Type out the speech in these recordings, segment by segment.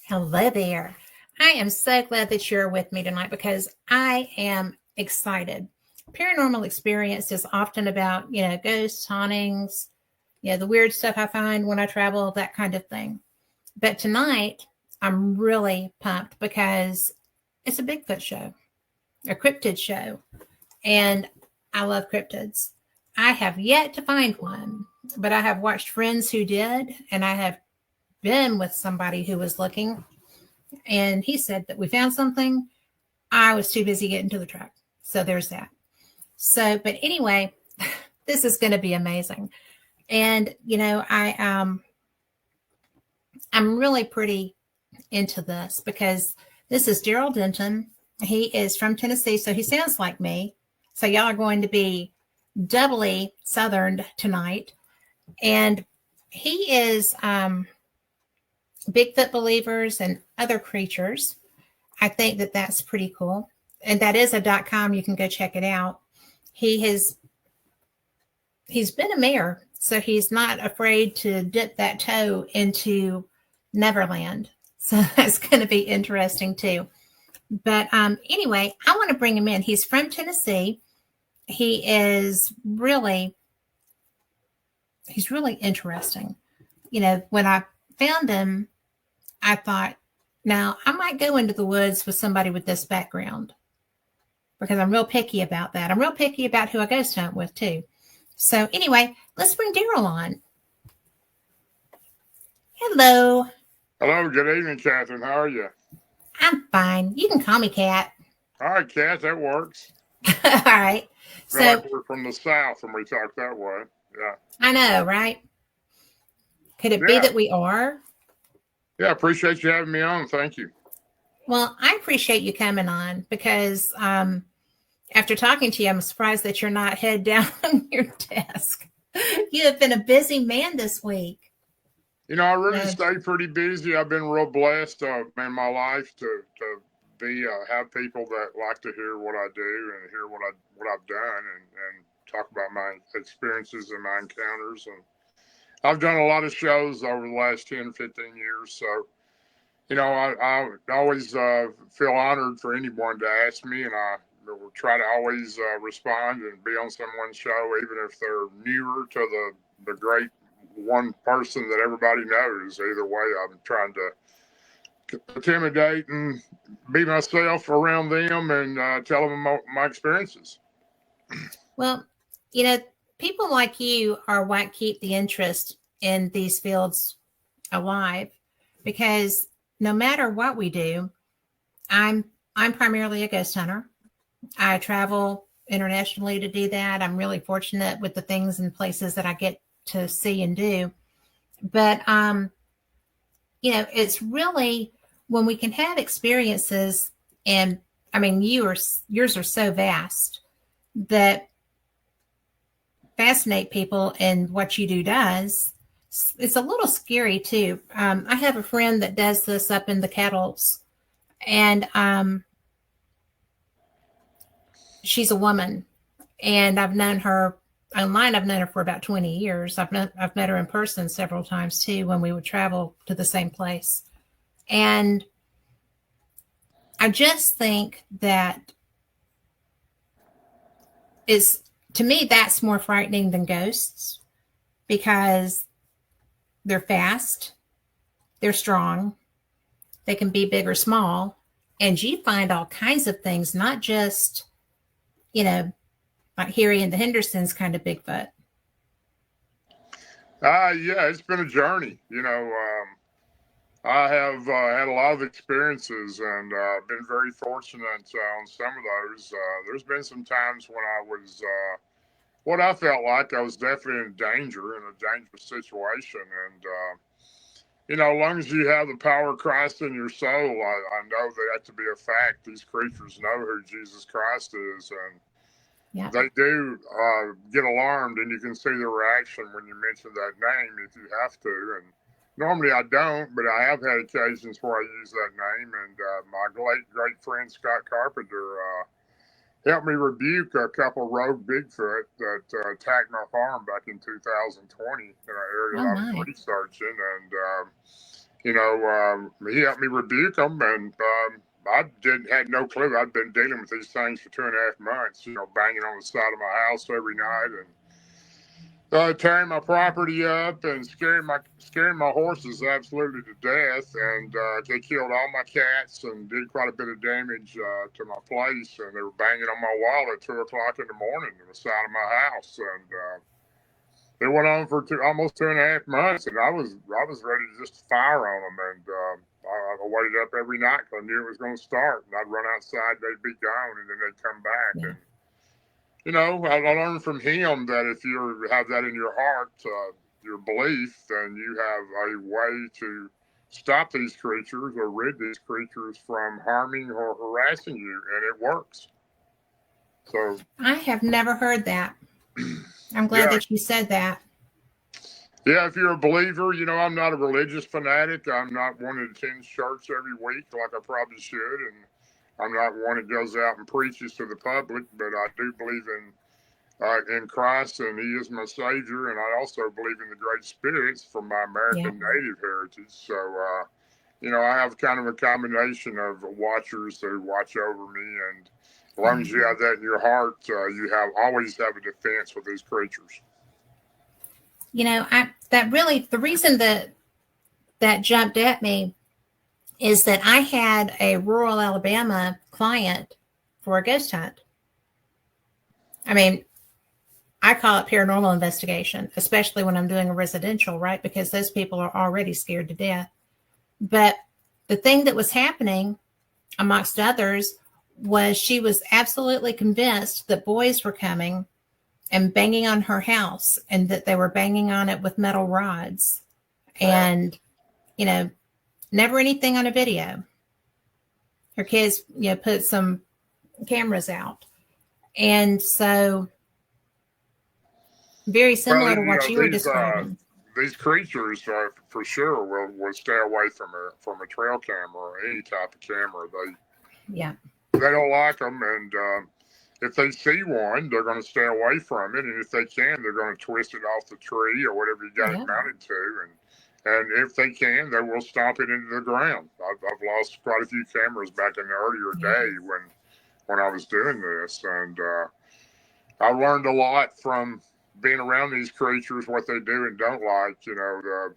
Hello there. I am so glad that you're with me tonight because I am excited. Paranormal experience is often about, ghosts, hauntings, the weird stuff I find when I travel, that kind of thing. But tonight, I'm really pumped because it's a Bigfoot show, a cryptid show, and I love cryptids. I have yet to find one, but I have watched friends who did, and I have been with somebody who was looking, and he said that we found something. I was too busy getting to the truck. So there's that. So, but anyway, this is going to be amazing. And, I'm really pretty into this because this is Gerald Denton. He is from Tennessee, so he sounds like me. So y'all are going to be doubly Southern tonight. And he is Bigfoot believers and other creatures. I think that that's pretty cool. And that is a .com. You can go check it out. He's been a mayor, so he's not afraid to dip that toe into Neverland. So that's going to be interesting too. But anyway, I want to bring him in. He's from Tennessee. He's really interesting. When I found him, I thought, now I might go into the woods with somebody with this background because I'm real picky about that. I'm real picky about who I ghost hunt with too. So anyway, let's bring Daryl on. Hello. Hello, good evening, Catherine. How are you? I'm fine. You can call me Kat. All right, Kat, that works. All right. Feel like we're from the South when we talk that way. Yeah. I know, right? Could it be that we are? Yeah, I appreciate you having me on. Thank you. Well, I appreciate you coming on because after talking to you, I'm surprised that you're not head down on your desk. You have been a busy man this week. I really stay pretty busy. I've been real blessed in my life to be have people that like to hear what I do and hear what I've done and talk about my experiences and my encounters. And I've done a lot of shows over the last 10, 15 years. So, I always feel honored for anyone to ask me, and I will try to always respond and be on someone's show, even if they're newer to the great one person that everybody knows. Either way, I'm trying to intimidate and be myself around them and tell them my experiences. Well, people like you are what keep the interest in these fields alive, because no matter what we do, I'm primarily a ghost hunter. I travel internationally to do that. I'm really fortunate with the things and places that I get to see and do. But it's really when we can have experiences, and I mean yours are so vast that fascinate people, and what you do does. It's a little scary too. I have a friend that does this up in the Kettles, and she's a woman, and I've known her online. I've known her for about 20 years. I've met her in person several times too when we would travel to the same place. And I just think that to me, that's more frightening than ghosts because they're fast, they're strong, they can be big or small, and you find all kinds of things, not just, like Harry and the Hendersons kind of Bigfoot. Yeah, it's been a journey. I have had a lot of experiences and been very fortunate on some of those. There's been some times when I was what I felt like I was definitely in danger, in a dangerous situation. And, as long as you have the power of Christ in your soul, I know that to be a fact. These creatures know who Jesus Christ is. And they do get alarmed, and you can see their reaction when you mention that name if you have to. And normally I don't, but I have had occasions where I use that name. And my great friend Scott Carpenter helped me rebuke a couple of rogue Bigfoot that attacked my farm back in 2020 in an area that I was researching. And He helped me rebuke them, and I didn't had no clue. I'd been dealing with these things for 2.5 months. Banging on the side of my house every night and tearing my property up and scaring my horses absolutely to death. And they killed all my cats and did quite a bit of damage to my place. And they were banging on my wall at 2 o'clock in the morning on the side of my house. And it went on for almost 2.5 months, and I was ready to just fire on them. And I waited up every night because I knew it was going to start. And I'd run outside, they'd be gone, and then they'd come back. Yeah. And I learned from him that if you have that in your heart, your belief, then you have a way to stop these creatures or rid these creatures from harming or harassing you, and it works. So I have never heard that. I'm glad yeah, that you said that. yeah, if you're a believer, I'm not a religious fanatic. I'm not one that attends church every week like I probably should, and I'm not one that goes out and preaches to the public. But I do believe in Christ, and He is my Savior, and I also believe in the great spirits from my Yeah. American Native heritage. So, I have kind of a combination of watchers who watch over me, and as long as you have that in your heart, you always have a defense with these creatures. The reason that jumped at me is that I had a rural Alabama client for a ghost hunt. I mean, I call it paranormal investigation, especially when I'm doing a residential, right? Because those people are already scared to death. But the thing that was happening, amongst others, was she was absolutely convinced that boys were coming and banging on her house, and that they were banging on it with metal rods. Wow. And, never anything on a video. Her kids, put some cameras out. And so, very Well, similar to what you were describing. these creatures for sure will stay away from a trail camera or any type of camera. Yeah. They don't like them, and if they see one, they're going to stay away from it. And if they can, they're going to twist it off the tree or whatever you got it Yeah. mounted to. And if they can, they will stomp it into the ground. I've lost quite a few cameras back in the earlier Yeah. day when I was doing this, and I learned a lot from being around these creatures, what they do and don't like. The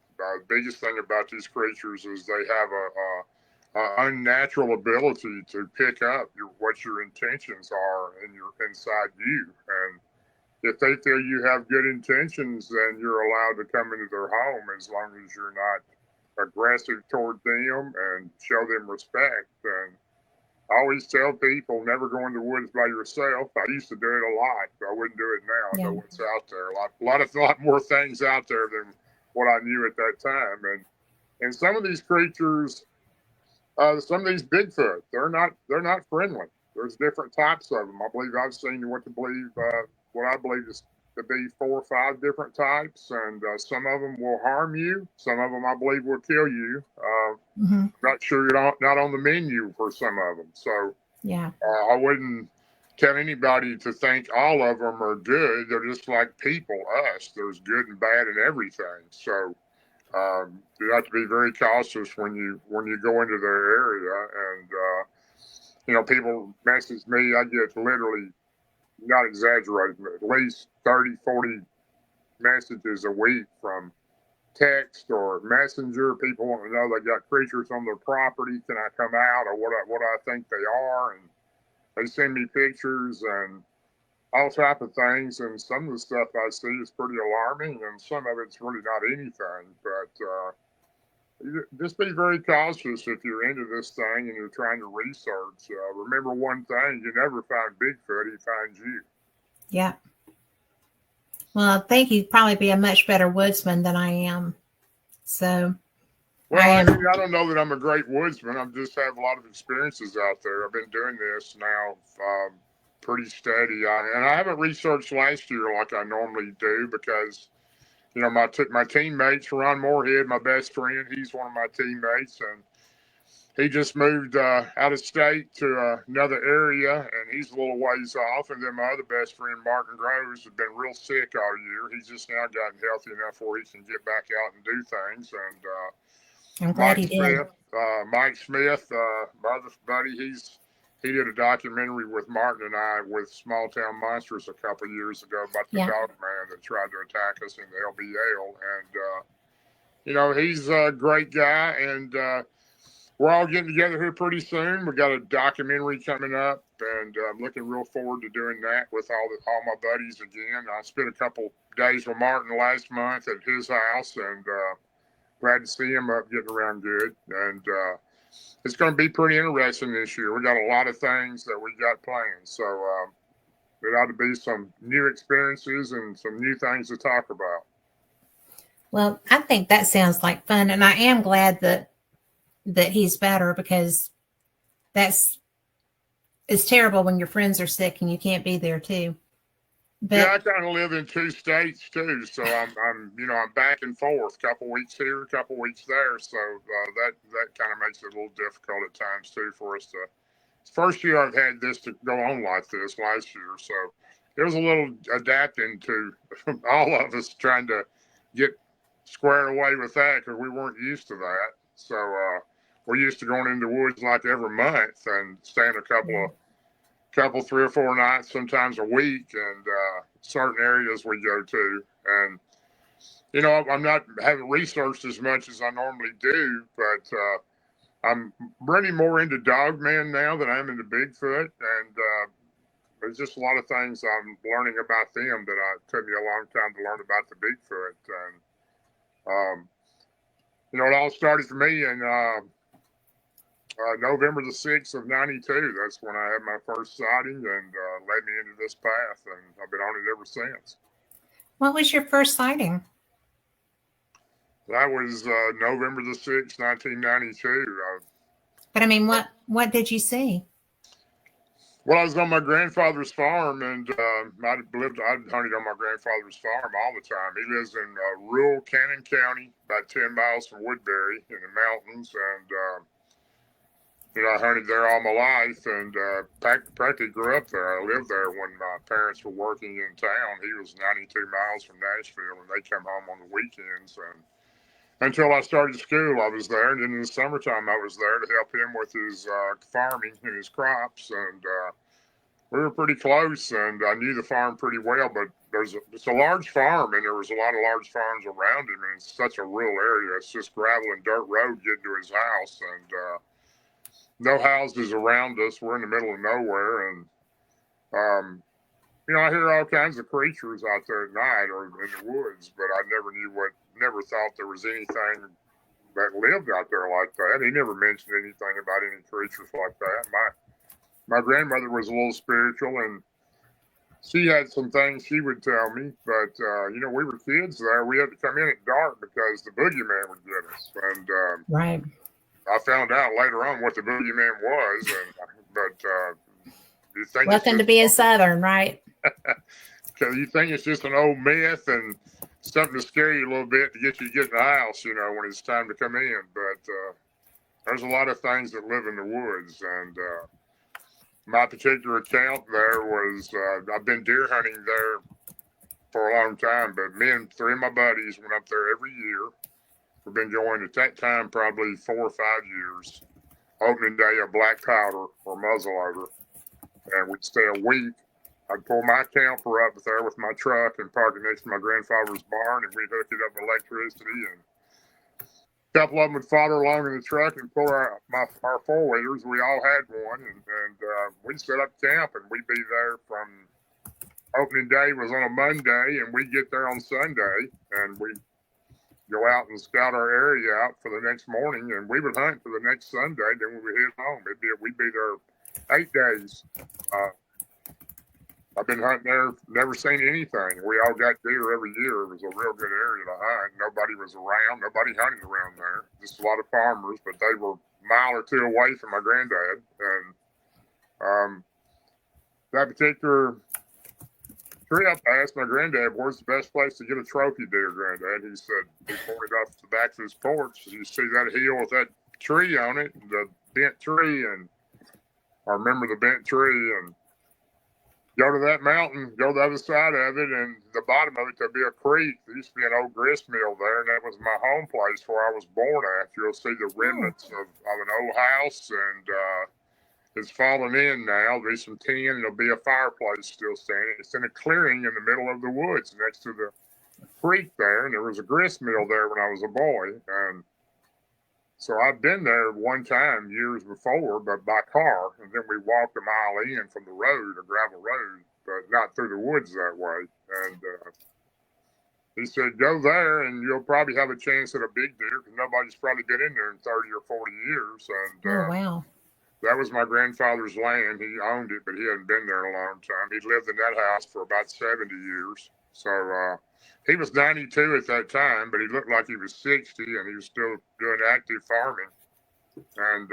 biggest thing about these creatures is they have a unnatural ability to pick up what your intentions are inside you. And if they feel you have good intentions, then you're allowed to come into their home as long as you're not aggressive toward them and show them respect. And I always tell people never go in the woods by yourself. I used to do it a lot, but I wouldn't do it now. I Yeah. know what's out there. A lot more things out there than what I knew at that time. And some of these creatures, some of these Bigfoot, they're not friendly. There's different types of them. I believe I've seen what I believe is to be 4 or 5 different types, and some of them will harm you. Some of them I believe will kill you. Mm-hmm. Not sure you're not on the menu for some of them. So Yeah. I wouldn't tell anybody to think all of them are good. They're just like people, us. There's good and bad in everything. So you have to be very cautious when you go into their area. And people message me. I get literally, not exaggerating, but at least 30, 40 messages a week from text or messenger. People want to know they got creatures on their property. Can I come out, or what I think they are? And they send me pictures and all type of things. And some of the stuff I see is pretty alarming, and some of it's really not anything. But just be very cautious if you're into this thing and you're trying to research. Remember one thing: you never find Bigfoot; he finds you. Yeah. Well, I think you'd probably be a much better woodsman than I am. So I Well, am. I don't know that I'm a great woodsman. I just have a lot of experiences out there. I've been doing this now pretty steady. And I haven't researched last year like I normally do because, my teammates, Ron Moorhead, my best friend, he's one of my teammates, and he just moved out of state to another area, and he's a little ways off. And then my other best friend, Martin Groves, has been real sick all year. He's just now gotten healthy enough where he can get back out and do things. And I'm glad Mike he did. Smith. Mike Smith, my other buddy, he did a documentary with Martin and I with Small Town Monsters a couple of years ago about the Yeah. dog man that tried to attack us in the LBL. And, you know, he's a great guy. And we're all getting together here pretty soon. We got a documentary coming up, and I'm looking real forward to doing that with all my buddies again. I spent a couple days with Martin last month at his house, and glad to see him up getting around good. And it's going to be pretty interesting this year. We got a lot of things that we got planned, so there ought to be some new experiences and some new things to talk about. Well, I think that sounds like fun, and I am glad that he's better, because that's it's terrible when your friends are sick and you can't be there too. Yeah, But I kind of live in two states too, so I'm back and forth, a couple weeks here, a couple weeks there, so that kind of makes it a little difficult at times too for us to. It's the first year I've had this to go on like this last year, so it was a little adapting to all of us trying to get squared away with that because we weren't used to that. So we're used to going into woods like every month and staying a couple 3 or 4 nights, sometimes a week, and certain areas we go to. And I'm not haven't researched as much as I normally do, but I'm really more into Dogman now than I am into Bigfoot, and there's just a lot of things I'm learning about them that took me a long time to learn about the Bigfoot. And it all started for me in November the 6th of '92. That's when I had my first sighting, and led me into this path, and I've been on it ever since. what was your first sighting? That was November the 6th, 1992. But I mean, what did you see? Well, I was on my grandfather's farm, and I'd hunted on my grandfather's farm all the time. He lives in rural Cannon County, about 10 miles from Woodbury in the mountains, and I hunted there all my life, and practically grew up there. I lived there when my parents were working in town. He was 92 miles from Nashville, and they come home on the weekends. And until I started school, I was there, and then in the summertime, I was there to help him with his farming and his crops. And we were pretty close, and I knew the farm pretty well. But it's a large farm, and there was a lot of large farms around him, and it's such a rural area. It's just gravel and dirt road getting to his house, and no houses around us. We're in the middle of nowhere, and I hear all kinds of creatures out there at night or in the woods, but I never thought there was anything that lived out there like that. He never mentioned anything about any creatures like that. My grandmother was a little spiritual, and she had some things she would tell me, but we were kids there. We had to come in at dark because the boogeyman would get us, and Right. I found out later on what the boogeyman was, but you think it's Welcome to just being Southern, right? because you think it's just an old myth and something to scare you a little bit to get you to get in the house, when it's time to come in. But there's a lot of things that live in the woods, and my particular account there was I've been deer hunting there for a long time, but me and 3 of my buddies went up there every year. We've been going at that time probably 4 or 5 years. Opening day of black powder or muzzleloader, and we'd stay a week. I'd pull my camper up there with my truck and park it next to my grandfather's barn, and we'd hook it up with electricity. And a couple of them would follow along in the truck and pull our 4-wheelers. We all had one, and we'd set up camp, and we'd be there from opening day was on a Monday, and we'd get there on Sunday, and we'd go out and scout our area out for the next morning, and we would hunt for the next Sunday. Then we would head home. We'd be there 8 days. I've been hunting there, never seen anything. We all got deer every year. It was a real good area to hunt. Nobody was around. Nobody hunted around there. Just a lot of farmers, but they were a mile or 2 away from my granddad. And that particular trip, I asked my granddad, where's the best place to get a trophy deer, Granddad? He said, he pointed off the back of his porch. You see that hill with that tree on it, the bent tree, and I remember the bent tree, and go to that mountain, go to the other side of it, and the bottom of it there'll be a creek. There used to be an old grist mill there, and that was my home place where I was born at. You'll see the Oh, remnants of an old house, and it's fallen in now. There's some tin, and there'll be a fireplace still standing. It's in a clearing in the middle of the woods next to the creek there, and there was a grist mill there when I was a boy, and so I've been there one time years before, but by car, and then we walked a mile in from the road, a gravel road, but not through the woods that way. And he said, go there, and you'll probably have a chance at a big deer because nobody's probably been in there in 30 or 40 years. And oh, wow. that was my grandfather's land. He owned it, but he hadn't been there in a long time. He'd lived in that house for about 70 years. So he was 92 at that time, but he looked like he was 60, and he was still doing active farming. And,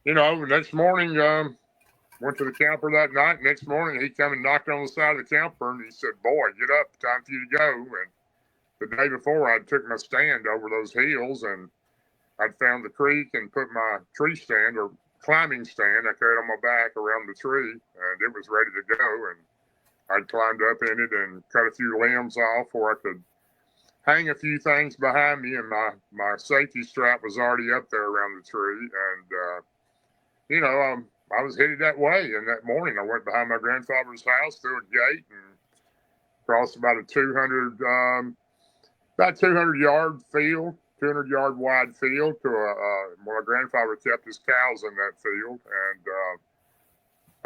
the next morning, went to the camper that night. Next morning, he come and knocked on the side of the camper, and he said, boy, get up, time for you to go. And the day before, I took my stand over those hills, and I'd found the creek and put my tree stand or climbing stand I carried on my back around the tree, and it was ready to go. And I'd climbed up in it and cut a few limbs off where I could hang a few things behind me, and my safety strap was already up there around the tree. And, I was headed that way. And that morning, I went behind my grandfather's house through a gate and crossed about a 200-yard field, 200-yard wide field to my grandfather kept his cows in that field. And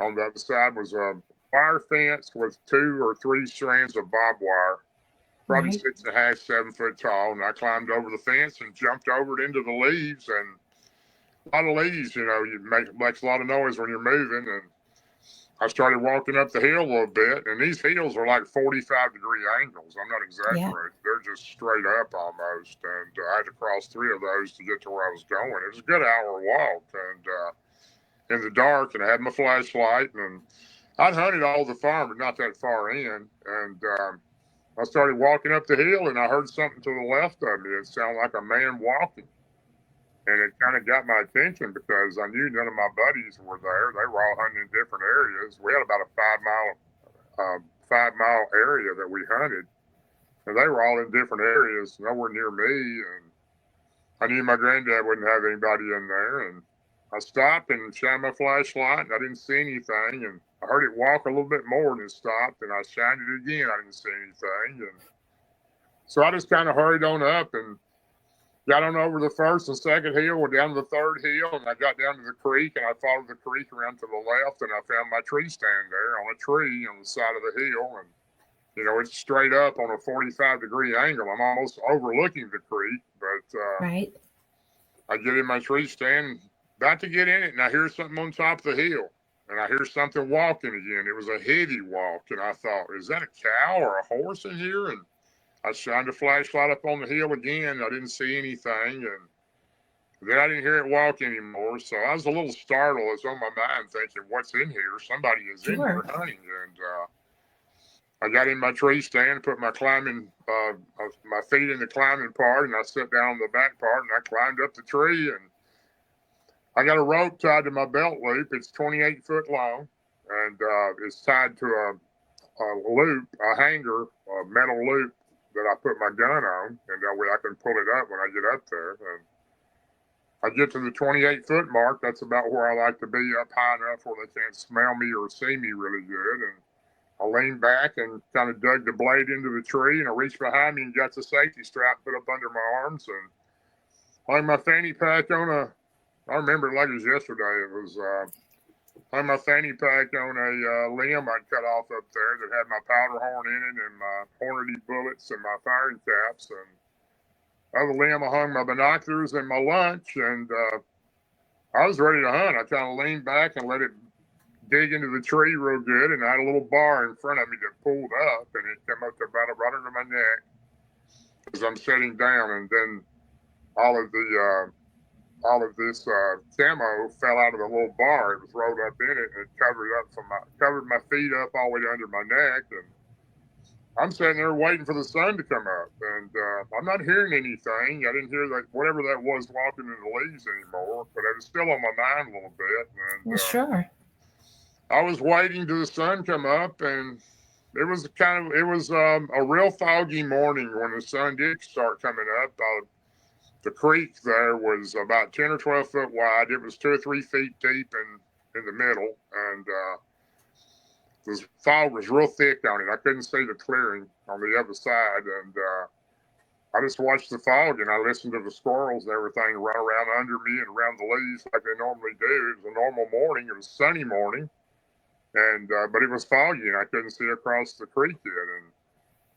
on the other side was a wire fence with 2 or 3 strands of barbed wire, probably Right. 6.5, 7 foot tall. And I climbed over the fence and jumped over it into the leaves. And a lot of leaves, you makes a lot of noise when you're moving. And I started walking up the hill a little bit, and these hills are like 45-degree angles. I'm not Yeah. exaggerating. They're just straight up almost. And I had to cross 3 of those to get to where I was going. It was a good hour walk, and in the dark, and I had my flashlight, and I'd hunted all the farm, but not that far in. And I started walking up the hill, and I heard something to the left of me. It sounded like a man walking. And it kind of got my attention because I knew none of my buddies were there. They were all hunting in different areas. We had about a 5 mile area that we hunted, and they were all in different areas, nowhere near me. And I knew my granddad wouldn't have anybody in there. And I stopped and shined my flashlight, and I didn't see anything. And I heard it walk a little bit more, and it stopped. And I shined it again. I didn't see anything. And so I just kind of hurried on up and got on over the first and second hill, went down to the third hill, and I got down to the creek, and I followed the creek around to the left, and I found my tree stand there on a tree on the side of the hill. And, it's straight up on a 45-degree angle. I'm almost overlooking the creek, but Right. I get in my tree stand, about to get in it, and I hear something on top of the hill. And I hear something walking again. It was a heavy walk, and I thought, is that a cow or a horse in here? And I shined a flashlight up on the hill again. I didn't see anything, and then I didn't hear it walk anymore. So I was a little startled. It's on my mind thinking, what's in here? Somebody is in here Sure. hunting. And I got in my tree stand, put my my feet in the climbing part, and I sat down on the back part, and I climbed up the tree. And I got a rope tied to my belt loop. It's 28 foot long, and it's tied to a loop, a hanger, a metal loop that I put my gun on, and that way I can pull it up when I get up there. And I get to the 28-foot mark. That's about where I like to be, up high enough where they can't smell me or see me really good. And I leaned back and kind of dug the blade into the tree, and I reached behind me and got the safety strap put up under my arms, and hung my fanny pack on I remember it like it was yesterday. It was hung my fanny pack on a limb I'd cut off up there that had my powder horn in it and my hornady bullets and my firing caps. And other limb I hung my binoculars and my lunch, and I was ready to hunt. I kind of leaned back and let it dig into the tree real good, and I had a little bar in front of me that pulled up, and it came up to about right under my neck as I'm sitting down. And then all of this camo fell out of the little bar. It was rolled up in it, and it covered my feet up all the way under my neck. And I'm sitting there waiting for the sun to come up, and I'm not hearing anything. I didn't hear that whatever that was walking in the leaves anymore, but it was still on my mind a little bit. And Well, sure. I was waiting till the sun come up, and it was a real foggy morning when the sun did start coming up. The creek there was about 10 or 12 foot wide. It was 2 or 3 feet deep in the middle, and the fog was real thick on it. I couldn't see the clearing on the other side, and I just watched the fog and I listened to the squirrels and everything run around under me and around the leaves like they normally do. It was a normal morning. It was a sunny morning, and but it was foggy and I couldn't see across the creek yet. And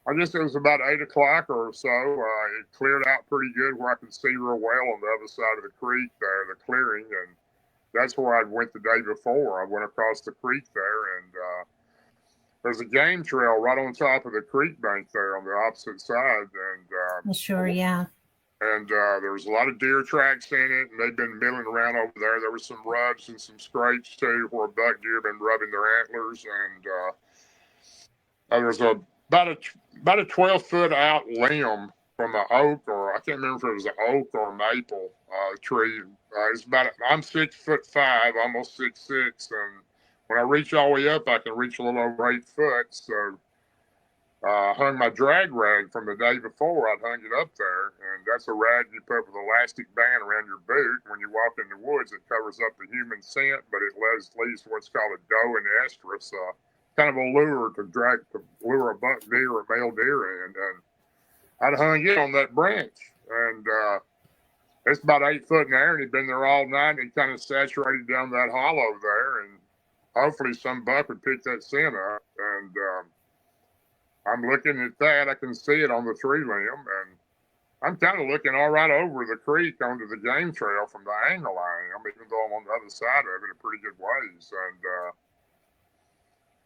I guess it was about 8 o'clock or so. It cleared out pretty good where I could see real well on the other side of the creek there, the clearing, and that's where I went the day before. I went across the creek there, and there's a game trail right on top of the creek bank there on the opposite side, Sure, yeah. and there was a lot of deer tracks in it, and they'd been milling around over there. There were some rubs and some scrapes too, where buck deer had been rubbing their antlers, and there was about a 12 foot out limb from an oak, or I can't remember if it was an oak or a maple tree. I'm 6'5", almost 6'6", and when I reach all the way up, I can reach a little over 8 foot. So I hung my drag rag from the day before. I'd hung it up there, and that's a rag you put with an elastic band around your boot. When you walk in the woods, it covers up the human scent, but it leaves what's called a doe and estrus, kind of a lure to lure a buck deer or male deer in. And I'd hung it on that branch, and it's about 8 foot in the air, and he'd been there all night, and he kind of saturated down that hollow there, and hopefully some buck would pick that scent up. And I'm looking at that. I can see it on the tree limb, and I'm kind of looking all right over the creek onto the game trail from the angle I am, even though I'm on the other side of it a pretty good ways.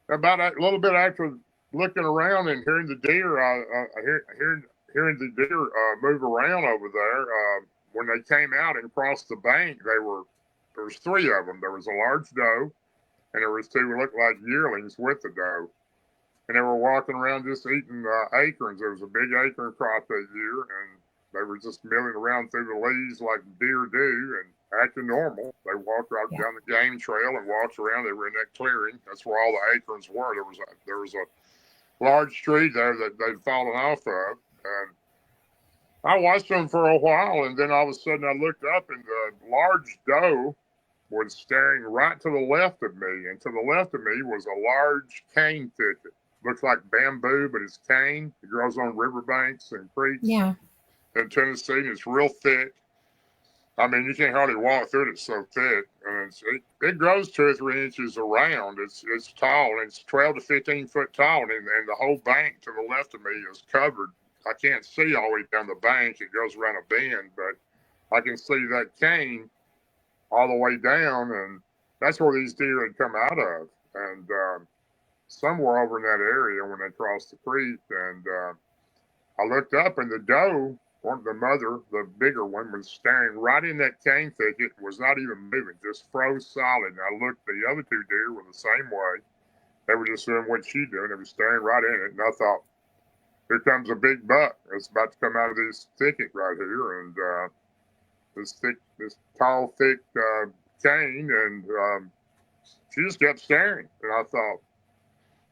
And about a little bit after looking around and hearing the deer, hearing the deer move around over there, when they came out and crossed the bank, there was 3 of them. There was a large doe, and there was 2 who looked like yearlings with the doe. And they were walking around just eating acorns. There was a big acorn crop that year, and they were just milling around through the leaves like deer do and acting normal. They walked right down the game trail and walked around. They were in that clearing. That's where all the acorns were. There was a large tree there that they'd fallen off of, and I watched them for a while, and then all of a sudden I looked up, and the large doe was staring right to the left of me, and to the left of me was a large cane thicket. Looks like bamboo, but it's cane. It grows on riverbanks and creeks in Tennessee, and it's real thick. I mean, you can't hardly walk through it. It's so thick, and it grows 2 or 3 inches around. It's tall, and it's 12 to 15 foot tall, and the whole bank to the left of me is covered. I can't see all the way down the bank. It goes around a bend, but I can see that cane all the way down, and that's where these deer had come out of. And somewhere over in that area when they crossed the creek, and I looked up, and the doe, the mother, the bigger one, was staring right in that cane thicket, was not even moving, just froze solid. And I looked, the other 2 deer were the same way. They were just doing what she doing. They were staring right in it, and I thought, here comes a big buck. It's about to come out of this thicket right here, and this tall, thick cane, and she just kept staring, and I thought,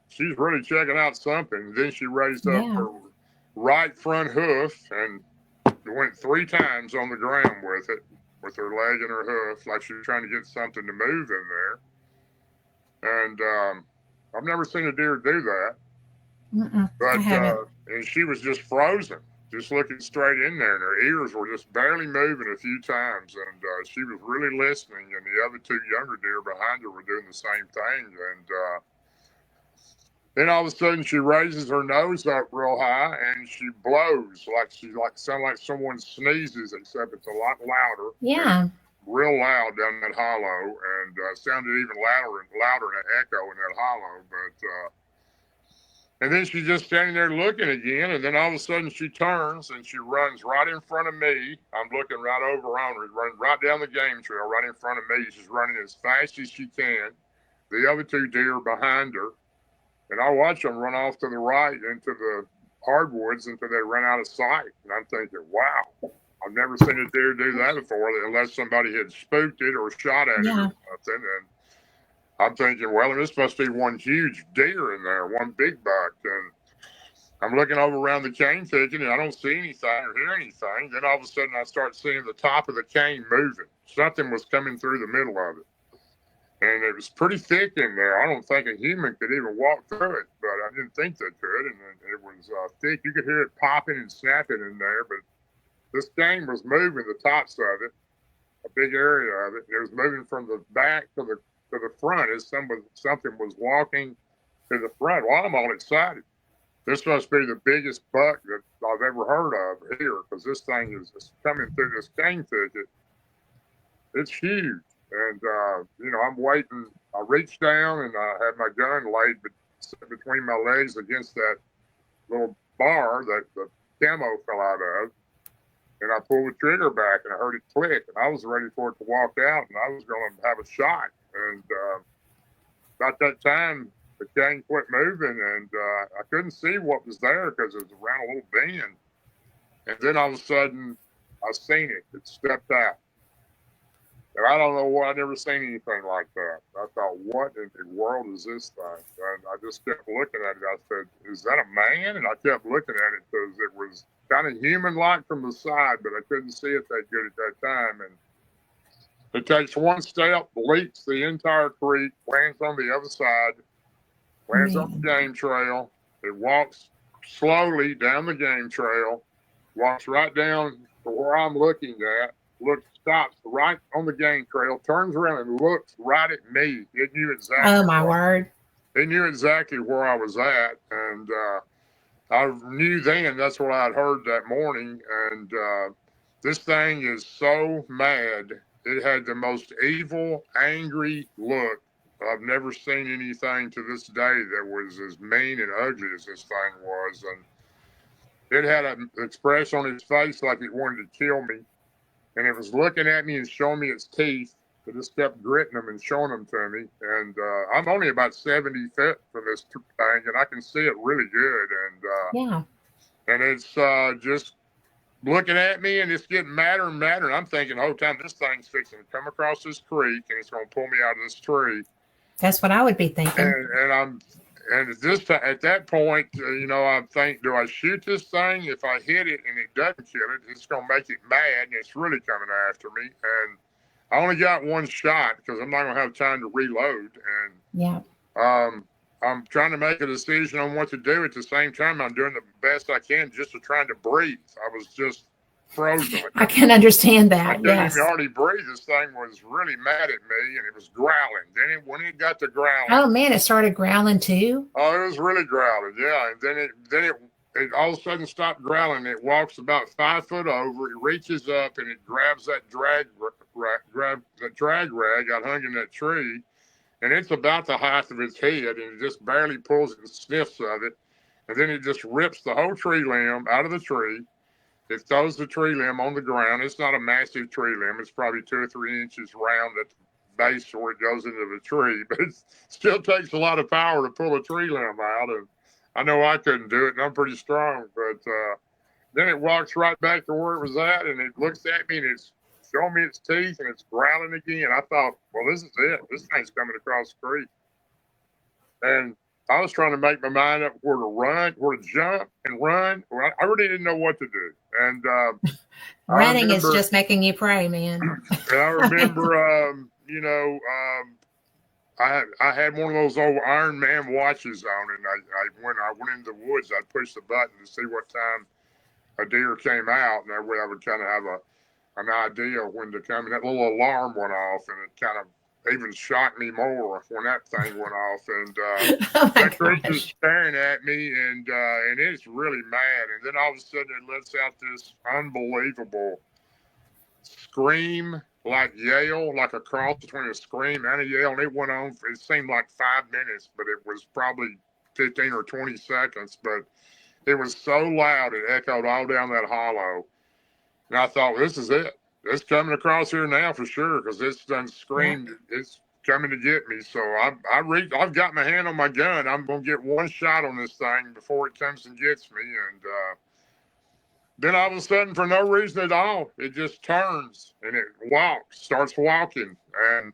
she's really checking out something. And then she raised up her right front hoof and went 3 times on the ground with it, with her leg and her hoof, like she was trying to get something to move in there. And I've never seen a deer do that. But and she was just frozen, just looking straight in there, and her ears were just barely moving a few times, and she was really listening. And the other 2 younger deer behind her were doing the same thing. And then all of a sudden, she raises her nose up real high, and she blows sound like someone sneezes, except it's a lot louder. Yeah. Real loud down that hollow, and sounded even louder in an echo in that hollow. But and then she's just standing there looking again, and then all of a sudden she turns and she runs right in front of me. I'm looking right over on her, running right down the game trail, right in front of me. She's running as fast as she can. The other 2 deer behind her. And I watch them run off to the right into the hardwoods until they run out of sight. And I'm thinking, wow, I've never seen a deer do that before, unless somebody had spooked it or shot at it or something. I'm thinking, well, this must be one huge deer in there, one big buck. And I'm looking over around the cane thicket and I don't see anything or hear anything. Then all of a sudden I start seeing the top of the cane moving. Something was coming through the middle of it. And it was pretty thick in there. I don't think a human could even walk through it, but I didn't think they could. And it was thick. You could hear it popping and snapping in there, but this cane was moving the tops of it, a big area of it. It was moving from the back to the front as something was walking to the front. Well, I'm all excited. This must be the biggest buck that I've ever heard of here because this thing is coming through this cane thicket. It's huge. And, I'm waiting. I reached down and I had my gun laid between my legs against that little bar that the camo fell out of. And I pulled the trigger back and I heard it click. And I was ready for it to walk out and I was going to have a shot. And about that time, the cane quit moving and I couldn't see what was there because it was around a little bend. And then all of a sudden, I seen it. It stepped out. And I don't know what, I've never seen anything like that. I thought, what in the world is this thing? And I just kept looking at it. I said, is that a man? And I kept looking at it because it was kind of human-like from the side, but I couldn't see it that good at that time. And it takes one step, leaps the entire creek, lands on the other side, lands on the game trail. It walks slowly down the game trail, walks right down to where I'm looking at, stops right on the game trail, turns around and looks right at me. It knew exactly. Oh, my word. It knew exactly where I was at. And I knew then that's what I'd heard that morning. And this thing is so mad. It had the most evil, angry look. I've never seen anything to this day that was as mean and ugly as this thing was. And it had an expression on its face like it wanted to kill me. And it was looking at me and showing me its teeth. It just kept gritting them and showing them to me. And I'm only about 70 feet from this thing, and I can see it really good. And and it's just looking at me, and it's getting madder and madder. And I'm thinking the whole time, this thing's fixing to come across this creek, and it's going to pull me out of this tree. That's what I would be thinking. And at that point, I think, do I shoot this thing? If I hit it and it doesn't kill it, it's going to make it mad, and it's really coming after me. And I only got one shot because I'm not going to have time to reload. And I'm trying to make a decision on what to do. At the same time, I'm doing the best I can just to trying to breathe. I was just frozen. I can understand that. I couldn't even hardly breathe. This thing was really mad at me, and it was growling. Then when it got to growling, oh man, it started growling too. Oh, it was really growling, yeah. And then it all of a sudden stopped growling. It walks about 5 foot over. It reaches up and it grabs that drag rag I hung in that tree, and it's about the height of its head, and it just barely pulls it and sniffs of it, and then it just rips the whole tree limb out of the tree. It throws the tree limb on the ground. It's not a massive tree limb. It's probably 2 or 3 inches round at the base where it goes into the tree, but it still takes a lot of power to pull a tree limb out. And I know I couldn't do it, and I'm pretty strong. But then it walks right back to where it was at, and it looks at me, and it's showing me its teeth, and it's growling again. I thought, well, this is it. This thing's coming across the creek. And I was trying to make my mind up where to run, where to jump and run. Well, I really didn't know what to do. And running is just making you pray, man. And I remember, I had one of those old Iron Man watches on, and when I went into the woods, I'd push the button to see what time a deer came out, and that way I would kind of have an idea of when to come. And that little alarm went off, and it kind of even shocked me more when that thing went off. And that creature's staring at me, and it's really mad. And then all of a sudden, it lets out this unbelievable scream, like yell, like a cross between a scream and a yell. And it went on it seemed like 5 minutes, but it was probably 15 or 20 seconds. But it was so loud, it echoed all down that hollow. And I thought, well, this is it. It's coming across here now for sure, because it's done screamed. Yeah. It's coming to get me. So I've got my hand on my gun. I'm going to get one shot on this thing before it comes and gets me. And then all of a sudden, for no reason at all, it just turns and it starts walking. And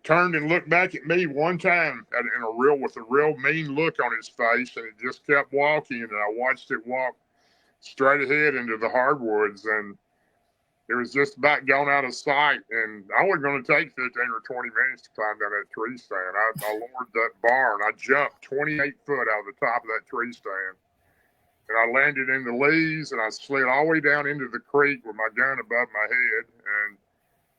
turned and looked back at me one time with a real mean look on its face, and it just kept walking. And I watched it walk straight ahead into the hardwoods, and it was just about gone out of sight. And I wasn't going to take 15 or 20 minutes to climb down that tree stand. I lowered that bar, and I jumped 28 foot out of the top of that tree stand. And I landed in the leaves, and I slid all the way down into the creek with my gun above my head. And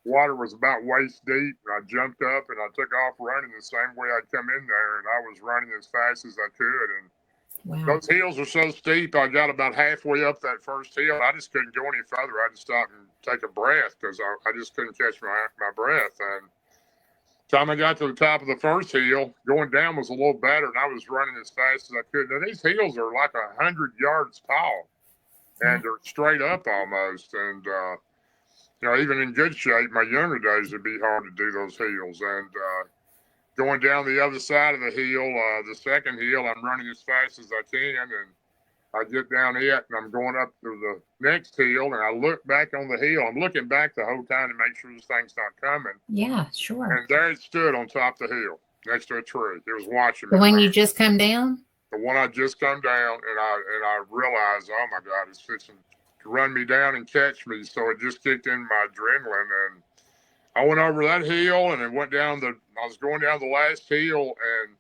water was about waist deep, and I jumped up and I took off running the same way I'd come in there, and I was running as fast as I could. And Wow. those hills are so steep, I got about halfway up that first hill. I just couldn't go any further. I had to stop and take a breath because I just couldn't catch my breath. And time I got to the top of the first hill, going down was a little better, and I was running as fast as I could. Now, these hills are like 100 yards tall, and they're straight up almost. And even in good shape, my younger days, it'd be hard to do those hills. And going down the other side of the hill, the second hill, I'm running as fast as I can, and I get down it, and I'm going up to the next hill, and I look back on the hill. I'm looking back the whole time to make sure this thing's not coming. Yeah, sure. And there it stood on top of the hill, next to a tree. It was watching me. The one you just come down? The one I just come down, and I realized, oh my God, it's fixing to run me down and catch me. So it just kicked in my adrenaline, and I went over that hill, and it went down I was going down the last hill, and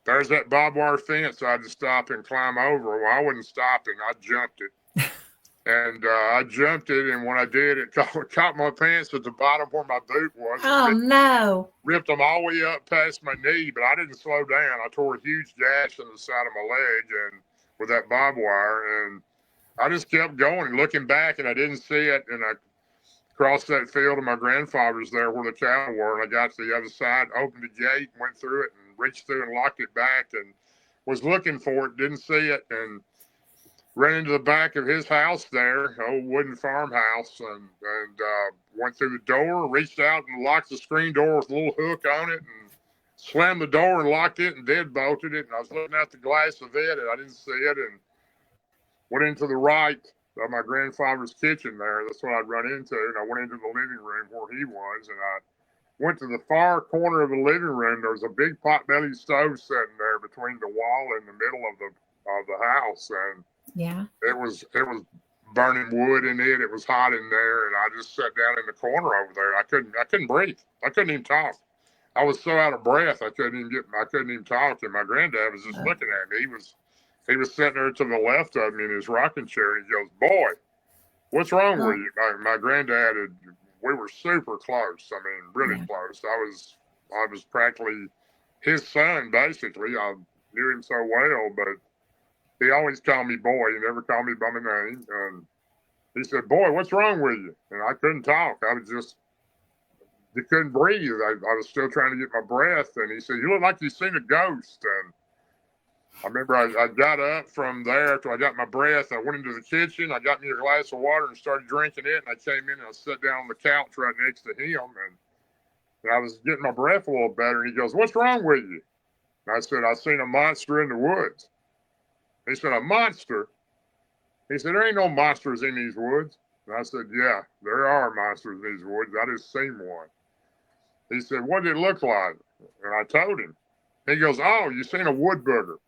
there's that barbed wire fence I had to stop and climb over. Well, I wasn't stopping. I jumped it. And I jumped it, and when I did, it caught my pants at the bottom where my boot was. Oh, no. Ripped them all the way up past my knee, but I didn't slow down. I tore a huge gash in the side of my leg and with that barbed wire, and I just kept going and looking back, and I didn't see it, and I crossed that field, and my grandfather's there where the cattle were, and I got to the other side, opened the gate, went through it, and reached through and locked it back, and was looking for it, didn't see it, and ran into the back of his house there, old wooden farmhouse, and went through the door, reached out and locked the screen door with a little hook on it, and slammed the door and locked it and deadbolted it. And I was looking out the glass of it, and I didn't see it, and went into the right of my grandfather's kitchen there. That's what I'd run into. And I went into the living room where he was, and I went to the far corner of the living room. There was a big potbelly stove sitting there between the wall and the middle of the house, and yeah, it was burning wood in it. It was hot in there, and I just sat down in the corner over there. I couldn't breathe. I couldn't even talk. I was so out of breath. I couldn't even talk. And my granddad was just looking at me. He was sitting there to the left of me in his rocking chair, and he goes, "Boy, what's wrong with you?" My granddad we were super close. I mean, really close. I was practically his son, basically. I knew him so well, but he always called me boy. He never called me by my name. And he said, "Boy, what's wrong with you?" And I couldn't talk. You couldn't breathe. I was still trying to get my breath. And he said, "You look like you've seen a ghost." And I remember I got up from there after I got my breath. I went into the kitchen. I got me a glass of water and started drinking it. And I came in and I sat down on the couch right next to him. And I was getting my breath a little better. And he goes, "What's wrong with you?" And I said, "I seen a monster in the woods." He said, "A monster?" He said, "There ain't no monsters in these woods." And I said, "Yeah, there are monsters in these woods. I just seen one." He said, "What did it look like?" And I told him. He goes, "Oh, you seen a wood booger."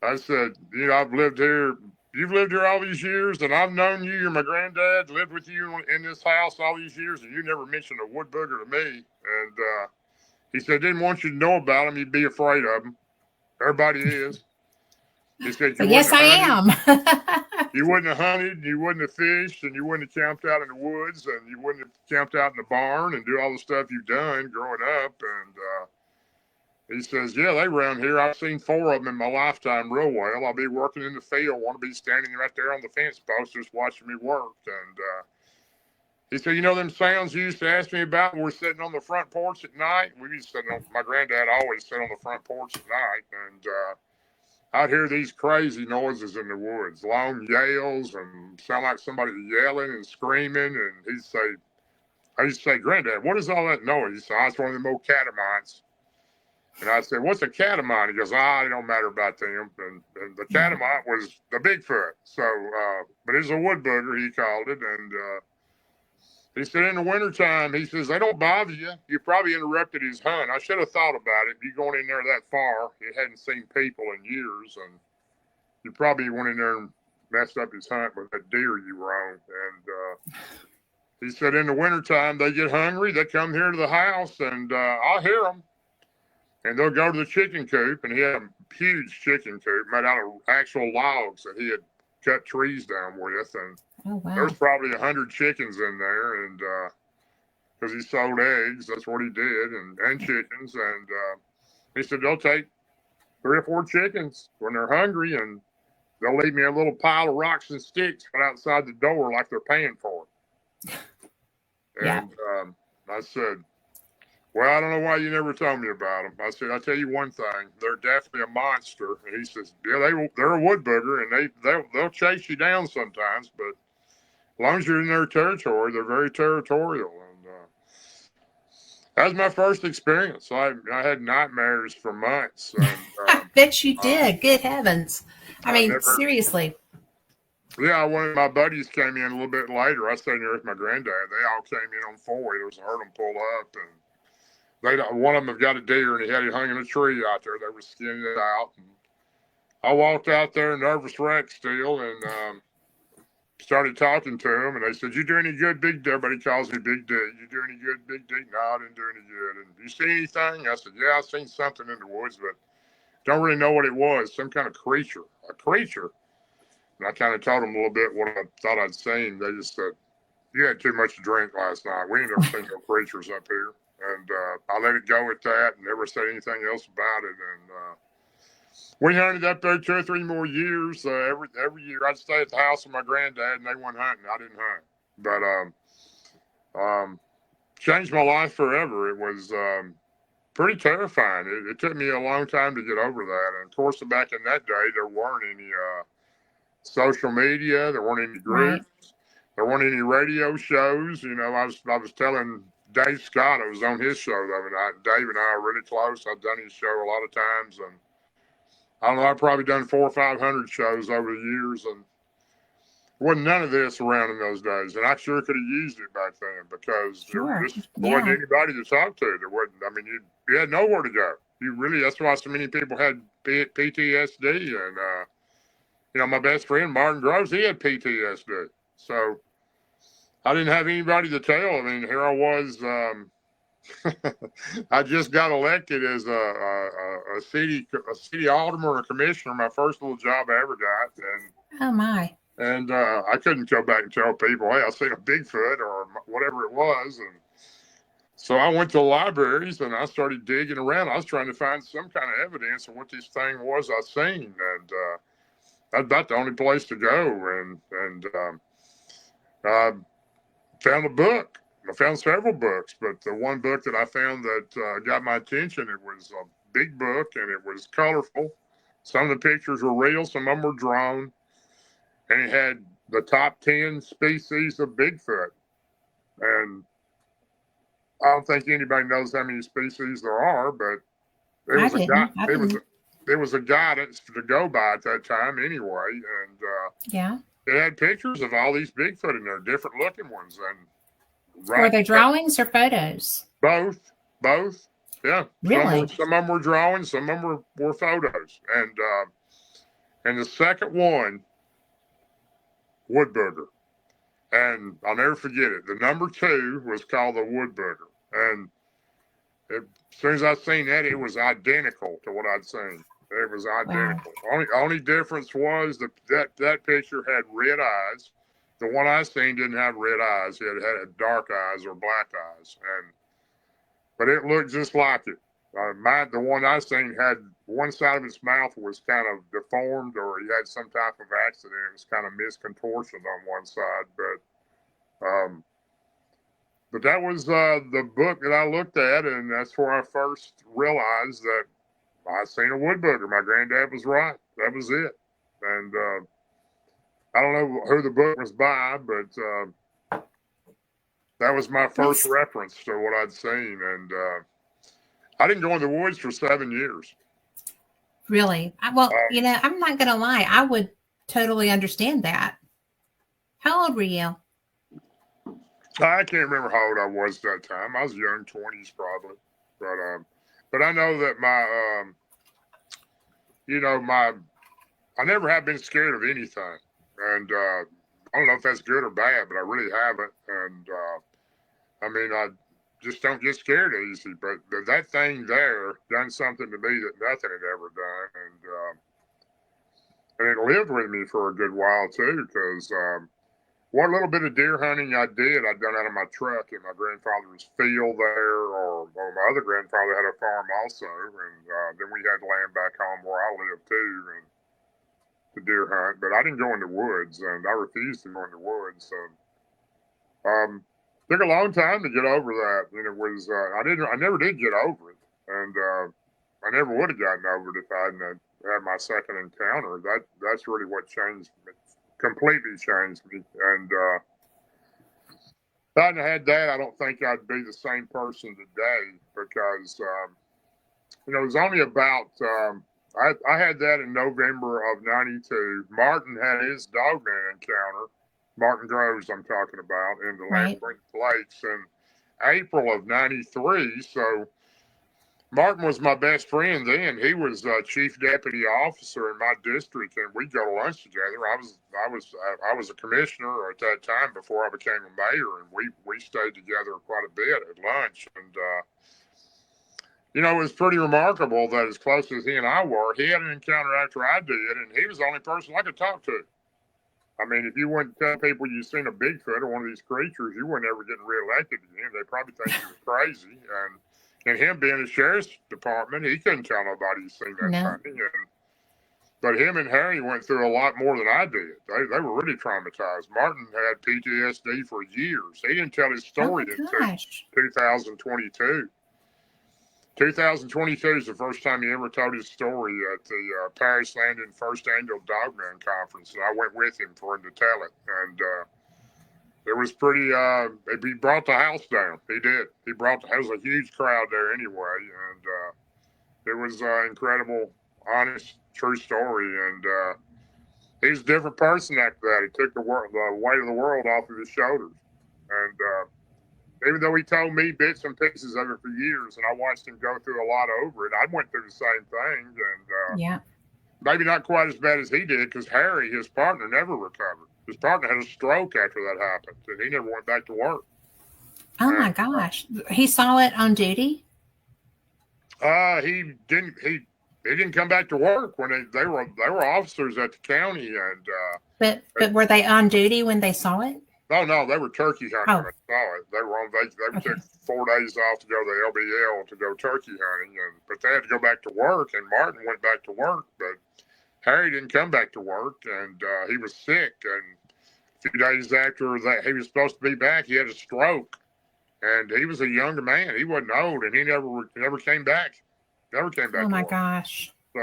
I said, "I've lived here. You've lived here all these years, and I've known you. You're my granddad, lived with you in this house all these years, and you never mentioned a wood booger to me." And he said, "Didn't want you to know about them. You'd be afraid of them. Everybody is." He said, "Yes, I am." You wouldn't have hunted, you wouldn't have fished, and you wouldn't have camped out in the woods, and you wouldn't have camped out in the barn and do all the stuff you've done growing up. And he says, "Yeah, they around here. I've seen 4 of them in my lifetime real well. I'll be working in the field, want to be standing right there on the fence post just watching me work." And he said, "Them sounds you used to ask me about when we're sitting on the front porch at night?" We used to sit on, my granddad always sat on the front porch at night, and I'd hear these crazy noises in the woods, long yells, and sound like somebody yelling and screaming. And I used to say, "Granddad, what is all that noise?" He said, "Oh, it's one of them old catamites." And I said, "What's a catamite?" He goes, "It don't matter about them." And the catamite was the Bigfoot. So, but it's a wood booger, he called it. And He said in the wintertime, he says, they don't bother you. You probably interrupted his hunt. I should have thought about it. You going in there that far, you hadn't seen people in years, and you probably went in there and messed up his hunt with that deer you were on. And he said in the wintertime, they get hungry. They come here to the house, and I'll hear them. And they'll go to the chicken coop, and he had a huge chicken coop made out of actual logs that he had cut trees down with. And there's probably 100 chickens in there, and because he sold eggs, that's what he did, and chickens. And he said they'll take 3 or 4 chickens when they're hungry, and they'll leave me a little pile of rocks and sticks right outside the door like they're paying for it. And I said, well, I don't know why you never told me about them. I said, I'll tell you one thing. They're definitely a monster. And he says, yeah, they're a wood booger, and they'll chase you down sometimes, but as long as you're in their territory, they're very territorial. And that was my first experience. I had nightmares for months. And, I bet you did. Good heavens. I mean, seriously. Yeah, one of my buddies came in a little bit later. I stayed here with my granddad. They all came in on 4-wheelers. I heard them pull up, and one of them had got a deer, and he had it hung in a tree out there. They were skinning it out. And I walked out there, nervous wreck still, and started talking to him. And they said, "You do any good, Big D?" Everybody calls me Big D. "You do any good, Big D?" "No, I didn't do any good." "And you see anything?" I said, "Yeah, I seen something in the woods, but don't really know what it was. Some kind of creature." "A creature?" And I kind of told them a little bit what I thought I'd seen. They just said, "You had too much to drink last night. We ain't never seen no creatures up here." And I let it go at that and never said anything else about it. And we hunted up there 2 or 3 more years. Every year I'd stay at the house with my granddad, and they went hunting. I didn't hunt. But changed my life forever. It was pretty terrifying. It took me a long time to get over that. And, of course, back in that day, there weren't any social media. There weren't any groups. Right. There weren't any radio shows. You know, I was telling Dave Scott, I was on his show the other night. Dave and I are really close. I've done his show a lot of times, and I don't know, I've probably done 400 or 500 shows over the years, and there wasn't none of this around in those days. And I sure could have used it back then because there wasn't anybody to talk to. There wasn't. I mean, you had nowhere to go. That's why so many people had PTSD. And you know, my best friend Martin Groves, he had PTSD. So I didn't have anybody to tell. I mean, here I was. I just got elected as a city alderman or commissioner, my first little job I ever got. And oh my! And I couldn't go back and tell people, hey, I seen a Bigfoot or whatever it was. And so I went to the libraries and I started digging around. I was trying to find some kind of evidence of what this thing was I seen, and that's about the only place to go. And I found a book. I found several books, but the one book that I found that got my attention, it was a big book, and it was colorful. Some of the pictures were real, some of them were drawn, and it had the top 10 species of Bigfoot. And I don't think anybody knows how many species there are, but it was a guidance to go by at that time anyway. And it had pictures of all these Bigfoot in there, different looking ones. And were they drawings or photos? Both. Yeah. Really? Some of them were drawings, some of them were photos. And the second one, wood booger. And I'll never forget it. The number 2 was called the wood booger. And as soon as I seen that, it was identical to what I'd seen. It was identical. Wow. Only difference was that picture had red eyes. The one I seen didn't have red eyes. It had dark eyes or black eyes. But it looked just like it. The one I seen had one side of its mouth was kind of deformed, or he had some type of accident. It was kind of miscontortioned on one side. But that was the book that I looked at, and that's where I first realized that I seen a wood booger. My granddad was right. That was it. And I don't know who the book was by, but that was my first reference to what I'd seen. And I didn't go in the woods for 7 years. Really? Well, you know, I'm not going to lie. I would totally understand that. How old were you? I can't remember how old I was at that time. I was young 20s probably, but I know that my I never have been scared of anything, and I don't know if that's good or bad, but I really haven't, and I mean I just don't get scared easy. But that thing there done something to me that nothing had ever done, and it lived with me for a good while too, because what little bit of deer hunting I did, I'd done out of my truck in my grandfather's field there, or my other grandfather had a farm also, and then we had land back home where I lived too, and to deer hunt. But I didn't go in the woods, and I refused to go in the woods. So took a long time to get over that, and it was I never did get over it, and I never would have gotten over it if I hadn't had my second encounter. That's really what changed me, completely changed me, and if I hadn't had that, I don't think I'd be the same person today, because it was only about I had that in November of '92. Martin had his dogman encounter. Martin Groves, I'm talking about, in the Right. Lamprey Lakes in April of '93. So Martin was my best friend then. He was chief deputy officer in my district, and we'd go to lunch together. I was a commissioner at that time before I became a mayor, and we stayed together quite a bit at lunch. And it was pretty remarkable that as close as he and I were, he had an encounter after I did, and he was the only person I could talk to. I mean, if you wouldn't tell people you've seen a Bigfoot or one of these creatures, you wouldn't ever get reelected again. They probably think you were crazy. And him being a sheriff's department, he couldn't tell nobody he's seen that thing. But him and Harry went through a lot more than I did. They were really traumatized. Martin had PTSD for years. He didn't tell his story until 2022. 2022 is the first time he ever told his story at the Paris Landing First Annual Dogman Conference, and I went with him for him to tell it. And it was pretty. He brought the house down. He did. There was a huge crowd there anyway, and it was incredible, honest, true story. And he's a different person after that. He took the weight of the world off of his shoulders, and even though he told me bits and pieces of it for years, and I watched him go through a lot over it, I went through the same thing, and maybe not quite as bad as he did, because Harry, his partner, never recovered. His partner had a stroke after that happened, and he never went back to work. Oh my gosh! He saw it on duty. He didn't. He didn't come back to work when they were officers at the county, and but were they on duty when they saw it? Oh no, they were turkey hunting when they saw it. They were on. They took 4 days off to go to the LBL to go turkey hunting, but they had to go back to work. And Martin went back to work, but Harry didn't come back to work, and he was sick. And a few days after that, he was supposed to be back. He had a stroke, and he was a younger man. He wasn't old, and he never came back. Never came back. Oh my gosh! So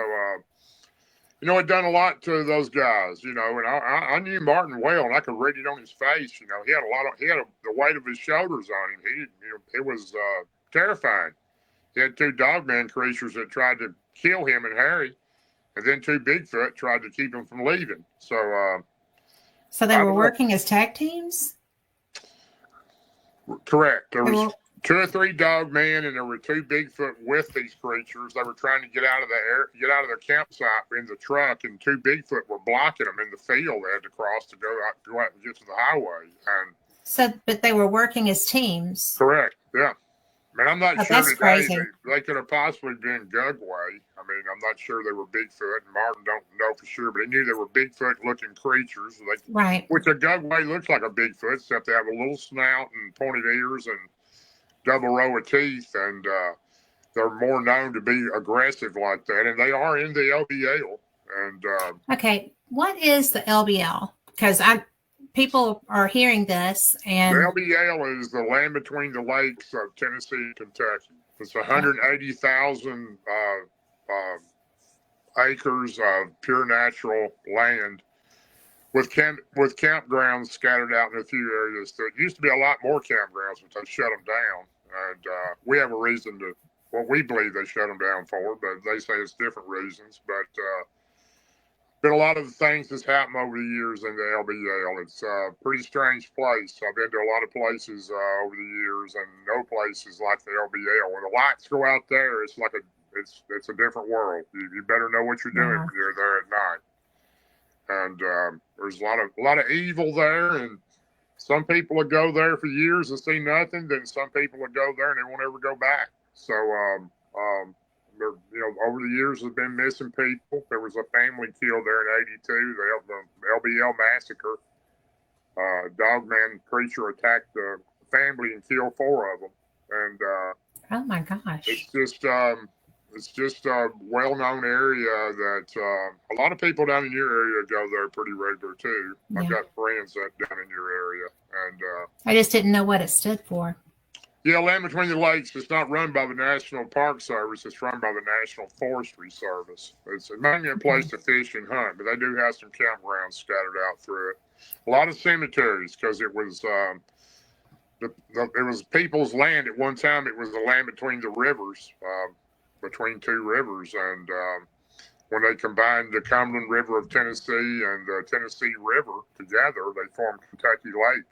it done a lot to those guys. And I knew Martin well, and I could read it on his face. He had the weight of his shoulders on him. It was terrifying. He had 2 dogman creatures that tried to kill him and Harry, and then 2 Bigfoot tried to keep him from leaving. So they were working as tag teams? Correct. There was 2 or 3 dogmen, and there were 2 Bigfoot with these creatures. They were trying to get out of the campsite in the truck, and 2 Bigfoot were blocking them in the field. They had to cross to go out and get to the highway. But they were working as teams. Correct. Yeah. I mean, I'm not sure that's crazy. They could have possibly been Gugway. I mean, I'm not sure they were Bigfoot, and Martin don't know for sure, but he knew they were Bigfoot-looking creatures. Right. Which a Gugway looks like a Bigfoot, except they have a little snout and pointed ears and double row of teeth, and they're more known to be aggressive like that, and they are in the LBL. And okay, what is the LBL? Because people are hearing this, and the LBL is the land between the lakes of Tennessee and Kentucky. It's 180,000 acres of pure natural land with campgrounds scattered out in a few areas. There used to be a lot more campgrounds, but they shut them down. And we have a reason to what we believe they shut them down for, but they say it's different reasons. But been a lot of things that's happened over the years in the LBL. It's a pretty strange place. I've been to a lot of places over the years, and no places like the LBL. When the lights go out there, it's like it's a different world. You better know what you're doing Wow. when you're there at night. And there's a lot of evil there, and some people will go there for years and see nothing. Then some people will go there and they won't ever go back. So there, over the years, there's been missing people. There was a family killed there in '82, the LBL massacre. Dogman creature attacked the family and killed 4 of them. And Oh my gosh. it's just a well-known area that a lot of people down in your area go there pretty regular too. Yeah. I've got friends that down in your area, and I just didn't know what it stood for. yeah, Land Between the Lakes. It's not run by the National Park Service. It's run by the National Forestry Service. It's mainly a place to fish and hunt, but they do have some campgrounds scattered out through it. A lot of cemeteries because it was it was people's land at one time. It was the land between the rivers, between 2 rivers, and when they combined the Cumberland River of Tennessee and the Tennessee River together, they formed Kentucky Lake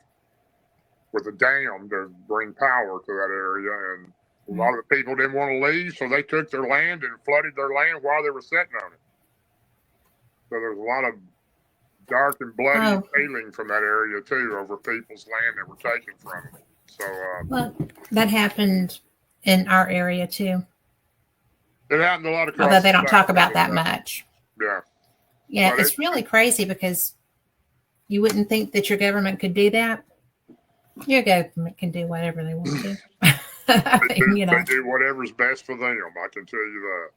with a dam to bring power to that area. And a lot of the people didn't want to leave, so they took their land and flooded their land while they were sitting on it. So there's a lot of dark and bloody feeling from that area too over people's land that were taken from them. So well, that happened in our area too. It happened a lot of. Although they don't talk about that much. Yeah. Yeah, but it's really crazy because you wouldn't think that your government could do that. Your government can do whatever they want to. They do whatever's best for them. I can tell you that.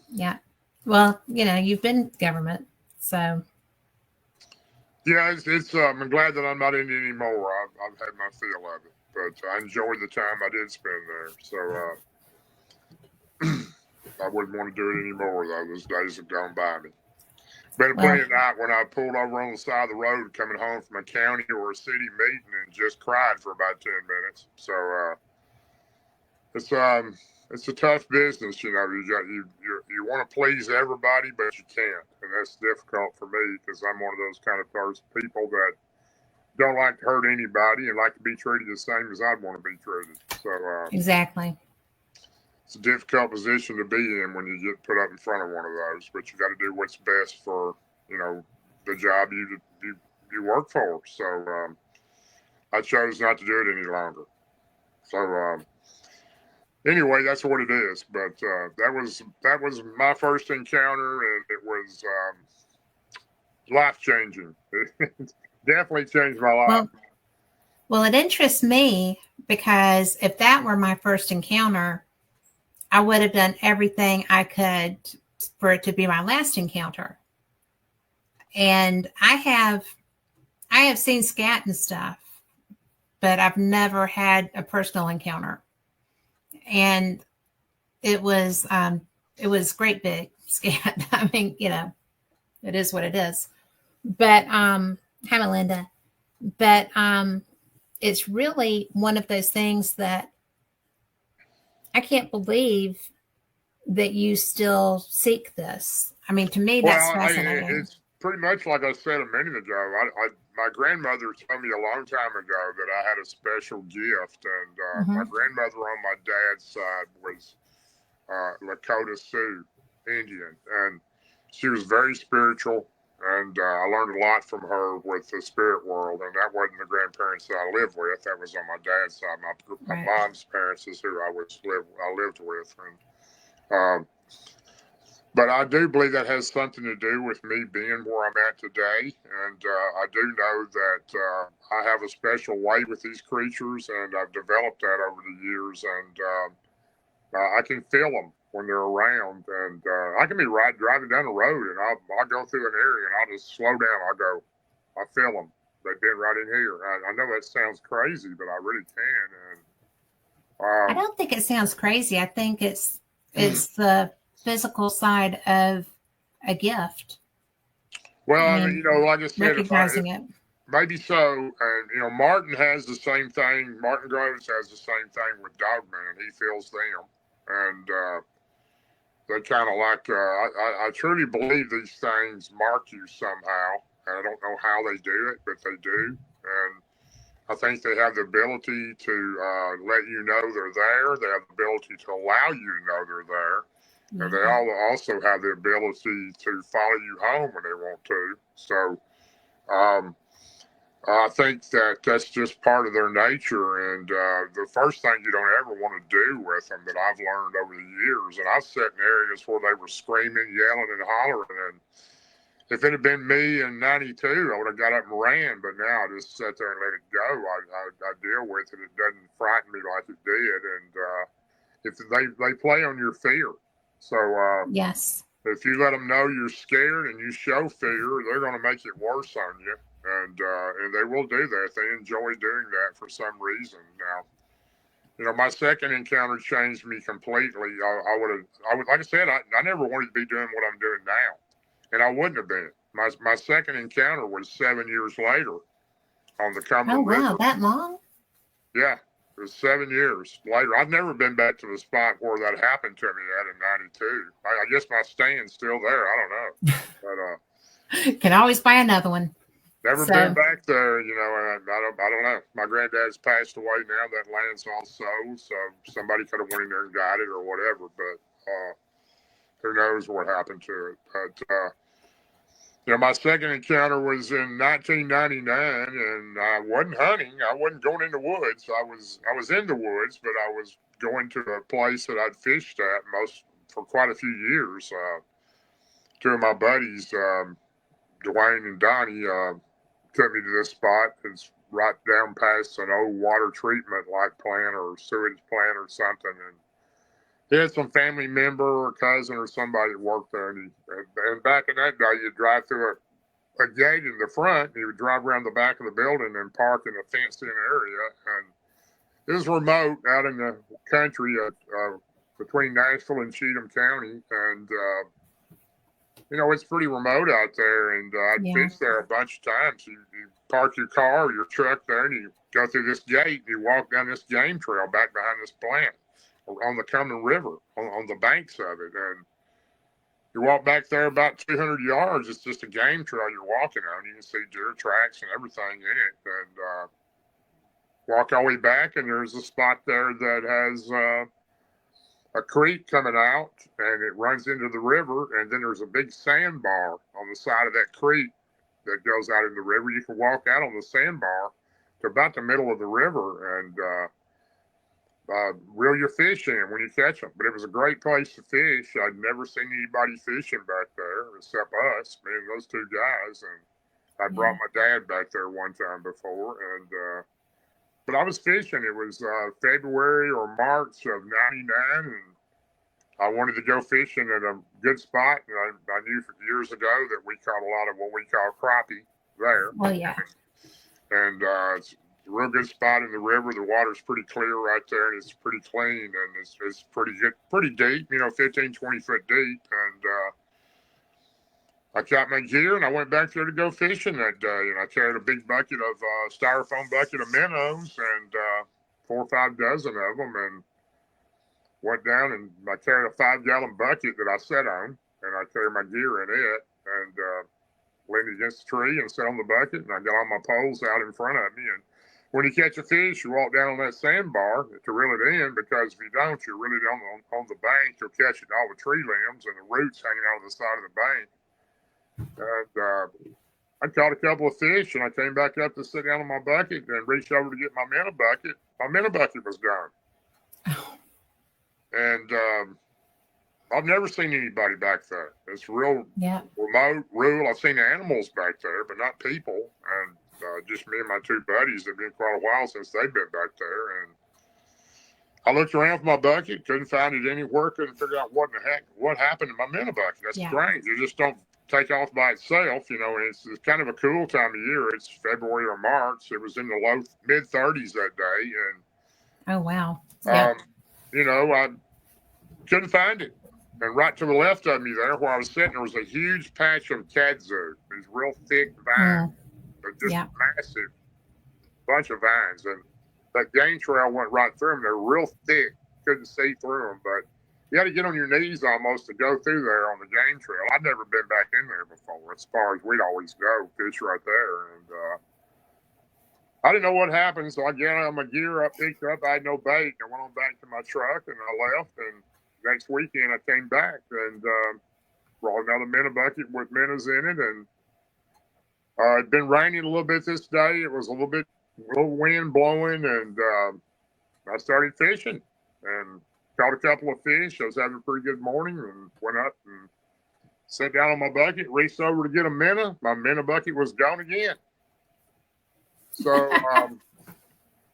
Yeah. Well, you've been government, so. Yeah, it's. I'm glad that I'm not in it anymore. I've had my fill of it, but I enjoyed the time I did spend there. So I wouldn't want to do it anymore, though. Those days have gone by me. Been plenty of night when I pulled over on the side of the road coming home from a county or a city meeting and just cried for about 10 minutes. So it's a tough business, you want to please everybody, but you can't, and that's difficult for me because I'm one of those kind of people that don't like to hurt anybody and like to be treated the same as I'd want to be treated. So exactly. It's a difficult position to be in when you get put up in front of one of those, but you got to do what's best for the job you work for. So I chose not to do it any longer. So anyway, that's what it is. But that was my first encounter, and it was life changing. It definitely changed my life. Well, it interests me because if that were my first encounter, I would have done everything I could for it to be my last encounter. And I have seen scat and stuff, but I've never had a personal encounter. And it was great big scat. I mean, it is what it is. But hi, Melinda. But it's really one of those things that I can't believe that you still seek this. I mean, to me, that's fascinating. It's pretty much like I said a minute ago. My grandmother told me a long time ago that I had a special gift, and my grandmother on my dad's side was Lakota Sioux Indian, and she was very spiritual, and I learned a lot from her with the spirit world, and that wasn't the grandparents that I lived with. That was on my dad's side. My mom's parents is who I lived with, and but I do believe that has something to do with me being where I'm at today. And I do know that I have a special way with these creatures, and I've developed that over the years. And I can feel them when they're around. And I can be driving down the road, and I'll go through an area, and I'll just slow down. I feel them. They've been right in here. I know that sounds crazy, but I really can. And I don't think it sounds crazy. I think it's the physical side of a gift. Well, like I said, recognizing it. Maybe so. And, Martin has the same thing. Martin Groves has the same thing with Dogman. He feels them. And they kind of like, I truly believe these things mark you somehow. And I don't know how they do it, but they do. And I think they have the ability to let you know they're there. They have the ability to allow you to know they're there. And they Yeah. all also have the ability to follow you home when they want to. So um, I think that that's just part of their nature. And the first thing you don't ever want to do with them that I've learned over the years, and I've sat in areas where they were screaming, yelling, and hollering. And if it had been me in '92, I would have got up and ran. But now I just sit there and let it go. I deal with it. It doesn't frighten me like it did. And if they play on your fear. So Yes. if you let them know you're scared and you show fear, they're going to make it worse on you, and they will do that. They enjoy doing that for some reason. Now, my second encounter changed me completely. I would, like I said, I never wanted to be doing what I'm doing now, and I wouldn't have been. My second encounter was 7 years later on the Oh, Cumberland wow. River. That long? Yeah, it was 7 years later. I've never been back to the spot where that happened to me at in '92. I guess my stand's still there. I don't know, but Can always buy another one. never been So, back there. I don't know. My granddad's passed away now. That land's all sold, so somebody could have went in there and got it or whatever. But who knows what happened to it? But my second encounter was in 1999, and I wasn't hunting. I wasn't going in the woods. I was in the woods, but I was going to a place that I'd fished at most for quite a few years. Two of my buddies, Dwayne and Donnie, took me to this spot. It's right down past an old water treatment like plant or sewage plant or something, and he had some family member or cousin or somebody that worked there. And back in that day, you'd drive through a gate in the front. And you would drive around the back of the building and park in a fenced-in area. And it was remote out in the country between Nashville and Cheatham County. And, it's pretty remote out there. And I'd yeah. fish there a bunch of times. You park your car or your truck there and you go through this gate and you walk down this game trail back behind this plant on the Cumberland River, on the banks of it. And you walk back there about 200 yards. It's just a game trail you're walking on. You can see deer tracks and everything in it. And walk all the way back, and there's a spot there that has a creek coming out, and it runs into the river. And then there's a big sandbar on the side of that creek that goes out in the river. You can walk out on the sandbar to about the middle of the river and reel your fish in when you catch them. But it was a great place to fish. I'd never seen anybody fishing back there except us, me and those two guys. And I brought my dad back there one time before. And but I was fishing. It was February or March of '99, and I wanted to go fishing at a good spot. And I knew for years ago that we caught a lot of what we call crappie there. Oh, yeah. And it's a real good spot in the river. The water's pretty clear right there, and it's pretty clean, and it's pretty good, pretty deep, 15, 20 foot deep. And I got my gear, and I went back there to go fishing that day. And I carried a big bucket of styrofoam bucket of minnows and 4 or 5 dozen of them, and went down and I carried a 5-gallon bucket that I sat on, and I carried my gear in it, and leaned against the tree and sat on the bucket, and I got all my poles out in front of me. And when you catch a fish, you walk down on that sandbar to reel it in, because if you don't, you reel it on the bank, you'll catch it in all the tree limbs and the roots hanging out of the side of the bank. And I caught a couple of fish, and I came back up to sit down on my bucket and reached over to get my minnow bucket. My minnow bucket was gone. And I've never seen anybody back there. It's real remote, rural. I've seen animals back there, but not people. And just me and my 2 buddies. It's been quite a while since they've been back there. And I looked around for my bucket, couldn't find it anywhere, couldn't figure out what happened to my minnow bucket. That's strange. You just don't take off by itself, and it's kind of a cool time of year. It's February or March. It was in the mid 30s that day. And oh, wow. I couldn't find it. And right to the left of me there, where I was sitting, there was a huge patch of kudzu, these real thick vines, just massive bunch of vines. And that game trail went right through them. They're real thick, couldn't see through them. But You had to get on your knees almost to go through there on the game trail. I'd never been back in there before. As far as we'd always go, fish right there, and I didn't know what happened. So I got on my gear up, picked up. I had no bait. I went on back to my truck and I left. And next weekend I came back and brought another minnow bucket with minnows in it, and it'd been raining a little bit this day. It was a little wind blowing, and I started fishing and caught a couple of fish. I was having a pretty good morning and went up and sat down on my bucket, reached over to get a minnow. My minnow bucket was gone again. So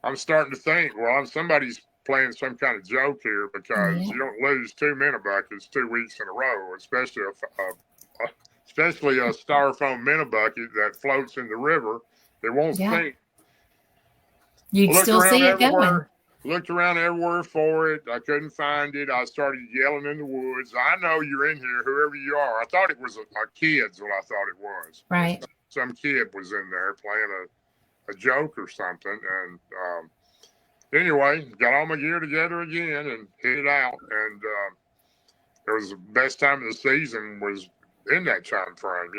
I'm starting to think, well, somebody's playing some kind of joke here, because you don't lose 2 minnow buckets 2 weeks in a row, especially a styrofoam minnow bucket that floats in the river. It won't sink. You'd still see it going. Looked around everywhere for it. I couldn't find it. I started yelling in the woods. I know you're in here, whoever you are. I thought it was a kid's what I thought it was. Right. Some kid was in there playing a joke or something. And anyway, got all my gear together again and hit it out. And it was the best time of the season was in that time frame,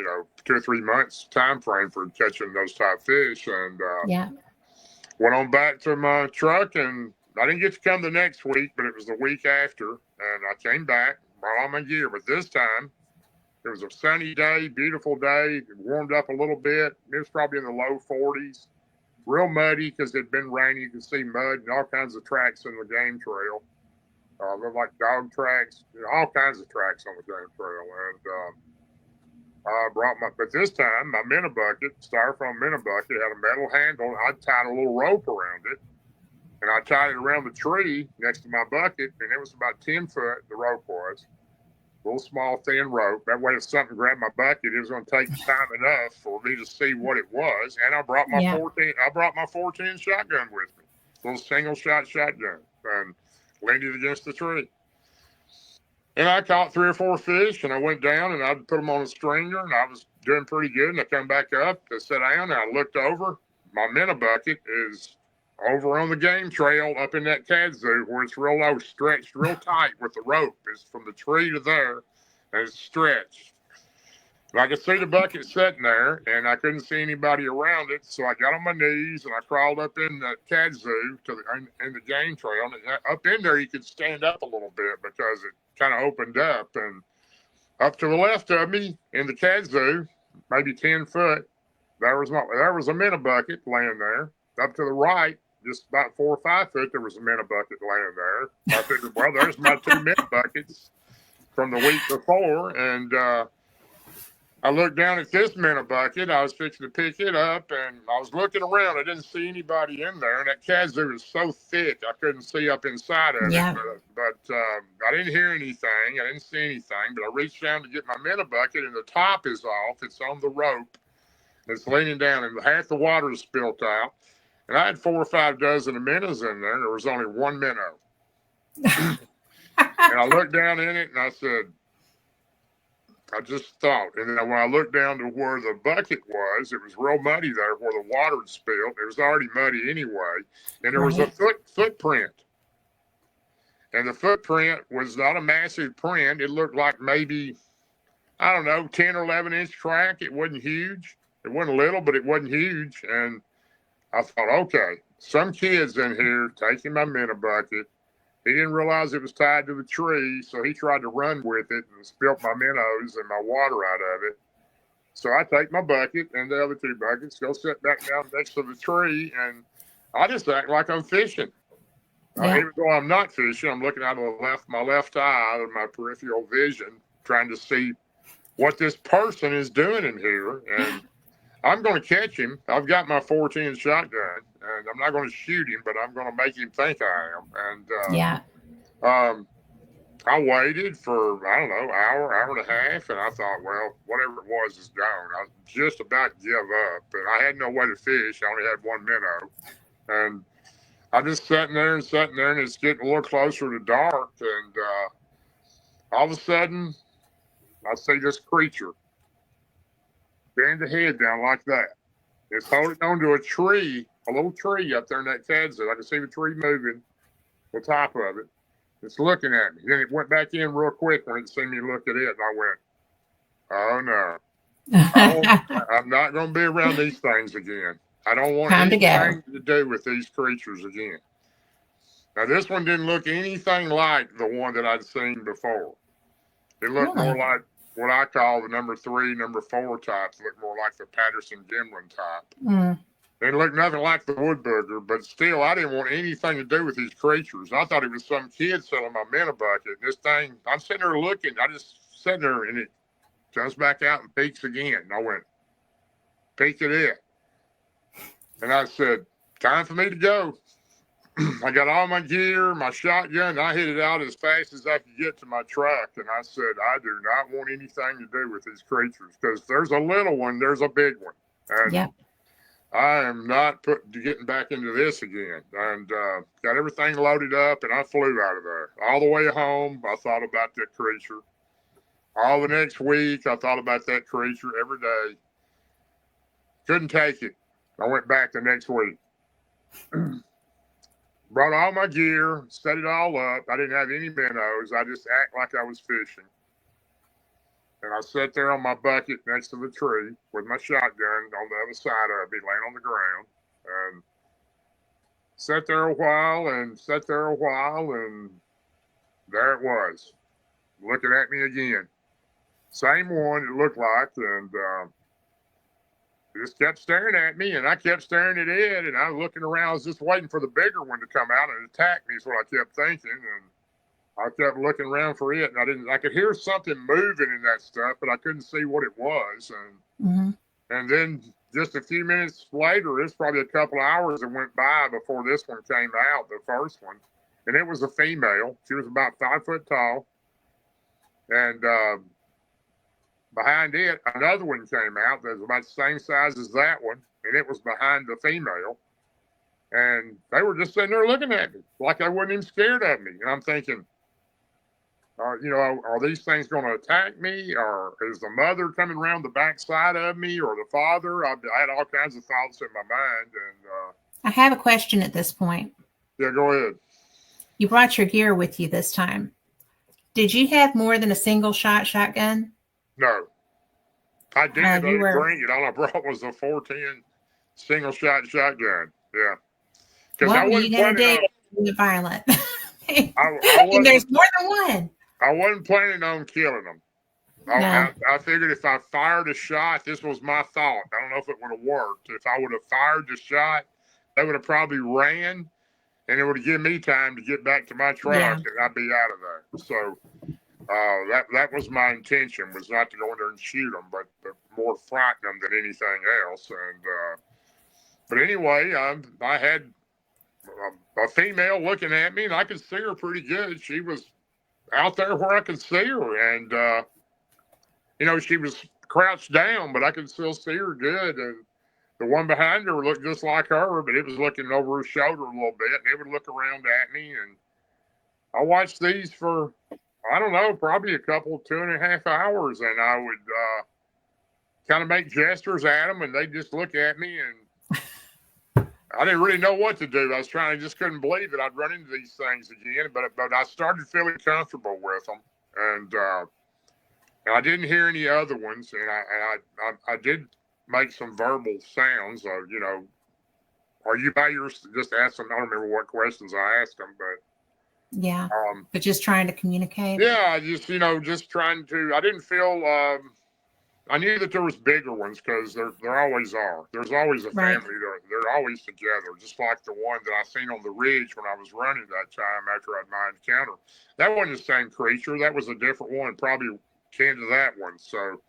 2 or 3 months time frame for catching those type fish. And went on back to my truck, and I didn't get to come the next week, but it was the week after, and I came back, brought all my gear. But this time, it was a sunny day, beautiful day. It warmed up a little bit. It was probably in the low 40s. Real muddy because it had been raining. You could see mud and all kinds of tracks in the game trail. Looked like dog tracks, all kinds of tracks on the game trail. And I brought but this time, my minnow bucket, styrofoam minnow bucket, had a metal handle. I tied a little rope around it, and I tied it around the tree next to my bucket, and it was about 10 foot, the rope was. A little small, thin rope. That way, if something grabbed my bucket, it was going to take time enough for me to see what it was. And I brought my 410 shotgun with me, little single shot shotgun, and leaned it against the tree. And I caught 3 or 4 fish, and I went down, and I put them on a stringer, and I was doing pretty good. And I come back up to sit down, and I looked over. My minnow bucket is over on the game trail up in that kazoo where it's real low, stretched real tight with the rope. It's from the tree to there, and it's stretched. And I could see the bucket sitting there, and I couldn't see anybody around it. So I got on my knees, and I crawled up in the kazoo in the game trail. And up in there, you could stand up a little bit because it kind of opened up. And up to the left of me in the kazoo, maybe 10 foot, there was a minnow bucket laying there. Up to the right, just about 4 or 5 foot, there was a minnow bucket laying there. I figured, well, there's my 2 minnow buckets from the week before. And I looked down at this minnow bucket. I was fixing to pick it up, and I was looking around. I didn't see anybody in there, and that kazoo is so thick I couldn't see up inside of it. But I didn't hear anything. I didn't see anything, but I reached down to get my minnow bucket, and the top is off. It's on the rope. It's leaning down, and half the water is spilt out. And I had 4 or 5 dozen of minnows in there, and there was only 1 minnow. And I looked down in it, and I said, I just thought. And then when I looked down to where the bucket was, it was real muddy there where the water had spilled. It was already muddy anyway. And there was a footprint. And the footprint was not a massive print. It looked like maybe, 10 or 11 inch track. It wasn't huge. It wasn't little, but it wasn't huge. And I thought, okay, some kid's in here taking my minnow bucket. He didn't realize it was tied to the tree, so he tried to run with it and spilt my minnows and my water out of it. So I take my bucket and the other 2 buckets, go sit back down next to the tree, and I just act like I'm fishing. Even though I'm not fishing, I'm looking out of my left eye out of my peripheral vision, trying to see what this person is doing in here. And I'm going to catch him. I've got my 410 shotgun, and I'm not going to shoot him, but I'm going to make him think I am. And I waited for, hour and a half, and I thought, well, whatever it was is gone. I was just about to give up, and I had no way to fish. I only had 1 minnow. And I just sitting there, and it's getting a little closer to dark, and all of a sudden, I see this creature bend the head down like that. It's holding onto a tree, a little tree up there in that kazoo. I can see the tree moving, the top of it. It's looking at me. Then it went back in real quick when it seen me look at it, and I went, "Oh no, I'm not going to be around these things again. I don't want Time to go. anything to do with these creatures again." Now this one didn't look anything like the one that I'd seen before. It looked more Really? like what I call the number 3, number 4 types. It looked more like the Patterson Gimlin type. Mm. It looked nothing like the wood booger, but still, I didn't want anything to do with these creatures. I thought it was some kid selling my minute bucket. This thing, I'm sitting there looking. I just sitting there, and it comes back out and peeks again. And I went, peek at it. And I said, time for me to go. I got all my gear, my shotgun, and I hit it out as fast as I could get to my truck. And I said, I do not want anything to do with these creatures, because there's a little one, there's a big one. And Yep. I am not getting back into this again. And got everything loaded up, and I flew out of there. All the way home, I thought about that creature. All the next week, I thought about that creature every day. Couldn't take it. I went back the next week. Brought all my gear, set it all up. I didn't have any minnows. I just act like I was fishing. And I sat there on my bucket next to the tree with my shotgun on the other side of me, laying on the ground. And sat there a while, and there it was, looking at me again. Same one it looked like, and it just kept staring at me, and I kept staring at it, and I was looking around. I was just waiting for the bigger one to come out and attack me is what I kept thinking, and I kept looking around for it, and I could hear something moving in that stuff, but I couldn't see what it was. And then just a few minutes later, it's probably a couple of hours that went by before this one came out, the first one, and it was a female. She was about 5 foot tall, and behind it, another one came out that was about the same size as that one, and it was behind the female. And they were just sitting there looking at me like they wasn't even scared of me. And I'm thinking, are these things going to attack me? Or is the mother coming around the backside of me, or the father? I had all kinds of thoughts in my mind. And I have a question at this point. Yeah, go ahead. You brought your gear with you this time. Did you have more than a single shotgun? No. I did. I didn't bring it. All I brought was a 410 single shot shotgun. Yeah. Because I wasn't planning on violent. And there's more than one. I wasn't planning on killing them. I figured if I fired a shot, this was my thought. I don't know if it would have worked. If I would have fired the shot, they would have probably ran, and it would have given me time to get back to my truck, and I'd be out of there. So that was my intention, was not to go in there and shoot them, but more frighten them than anything else. And but anyway, I had a female looking at me, and I could see her pretty good. She was out there where I could see her, and she was crouched down, but I could still see her good. And the one behind her looked just like her, but it was looking over her shoulder a little bit, and it would look around at me. And I watched these for, I don't know, probably a couple, 2.5 hours, and I would kind of make gestures at them, and they'd just look at me, and I didn't really know what to do. I just couldn't believe it. I'd run into these things again, but I started feeling comfortable with them, and I didn't hear any other ones, and I did make some verbal sounds of, are you by yourself? Just ask them. I don't remember what questions I asked them, but yeah, but just trying to communicate. Yeah, just trying to. I didn't feel. I knew that there was bigger ones, because there always are. There's always a family. Right. They're always together, just like the one that I seen on the ridge when I was running that time after I'd my encounter. That wasn't the same creature. That was a different one, probably kin to that one. So,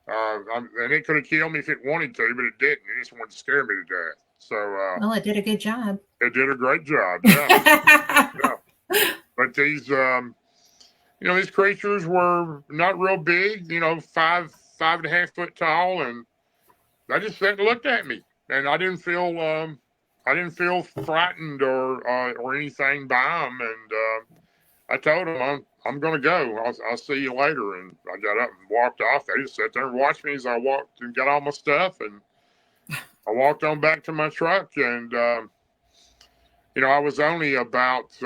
and it could have killed me if it wanted to, but it didn't. It just wanted to scare me to death. So, well, it did a good job. It did a great job. Yeah. Yeah. But these, these creatures were not real big. 5.5 foot tall, and they just sat and looked at me, and I didn't feel frightened or anything by them. And I told them I'm going to go. I'll see you later. And I got up and walked off. They just sat there and watched me as I walked and got all my stuff, and I walked on back to my truck. And I was only about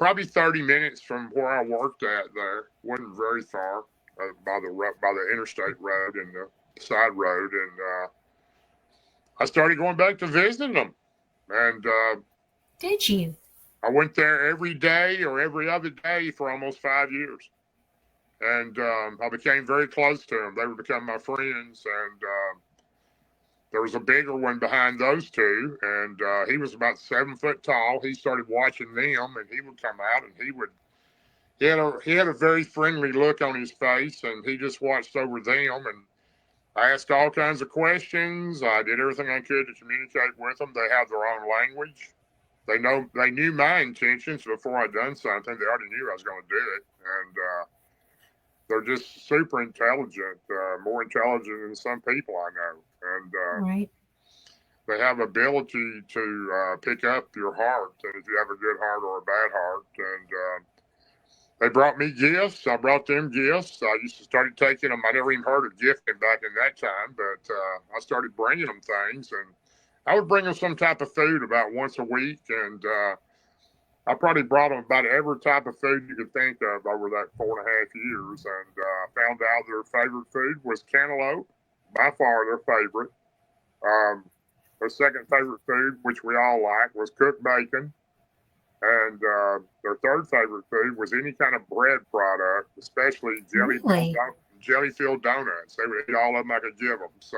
probably 30 minutes from where I worked at. There wasn't very far by the interstate road and the side road, and I started going back to visiting them. And Did you? I went there every day or every other day for almost 5 years. And I became very close to them. They would become my friends. And there was a bigger one behind those two. And he was about 7 foot tall. He started watching them, and he would come out, and he had a very friendly look on his face, and he just watched over them. And I asked all kinds of questions. I did everything I could to communicate with them. They have their own language. They knew my intentions before I'd done something. They already knew I was going to do it, and they're just super intelligent, more intelligent than some people I know, and Right. they have ability to pick up your heart, and if you have a good heart or a bad heart. And they brought me gifts. I brought them gifts. I used to started taking them. I never even heard of gifting back in that time, but I started bringing them things, and I would bring them some type of food about once a week, and I probably brought them about every type of food you could think of over that 4.5 years, and found out their favorite food was cantaloupe, by far their favorite. Their second favorite food, which we all like, was cooked bacon, and their third favorite food was any kind of bread product, especially Really? jelly-filled donuts. They would eat all of them I could give them. So,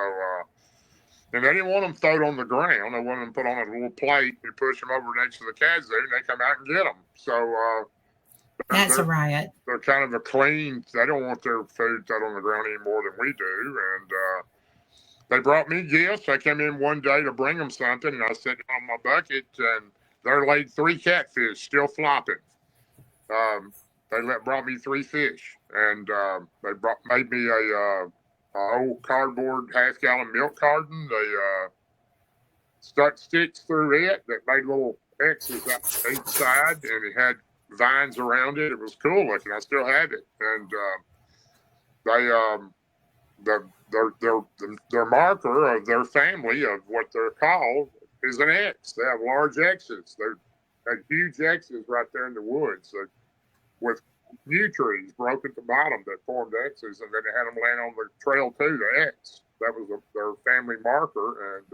and they didn't want them thrown on the ground. They wanted them put on a little plate. You push them over next to the kazoo, and they come out and get them. So That's a riot. they're kind of a clean. They don't want their food thrown on the ground any more than we do. And they brought me gifts. I came in one day to bring them something, and I sat down on my bucket, and there laid 3 catfish still flopping. They brought me 3 fish, and they made me a old cardboard half-gallon milk carton. They stuck sticks through it that made little X's out each side, and it had vines around it. It was cool looking. I still have it, and their marker of their family of what they're called is an X. They have large X's. They had huge X's right there in the woods with yew trees broken at the bottom that formed X's, and then they had them land on the trail too, the X. That was their family marker, and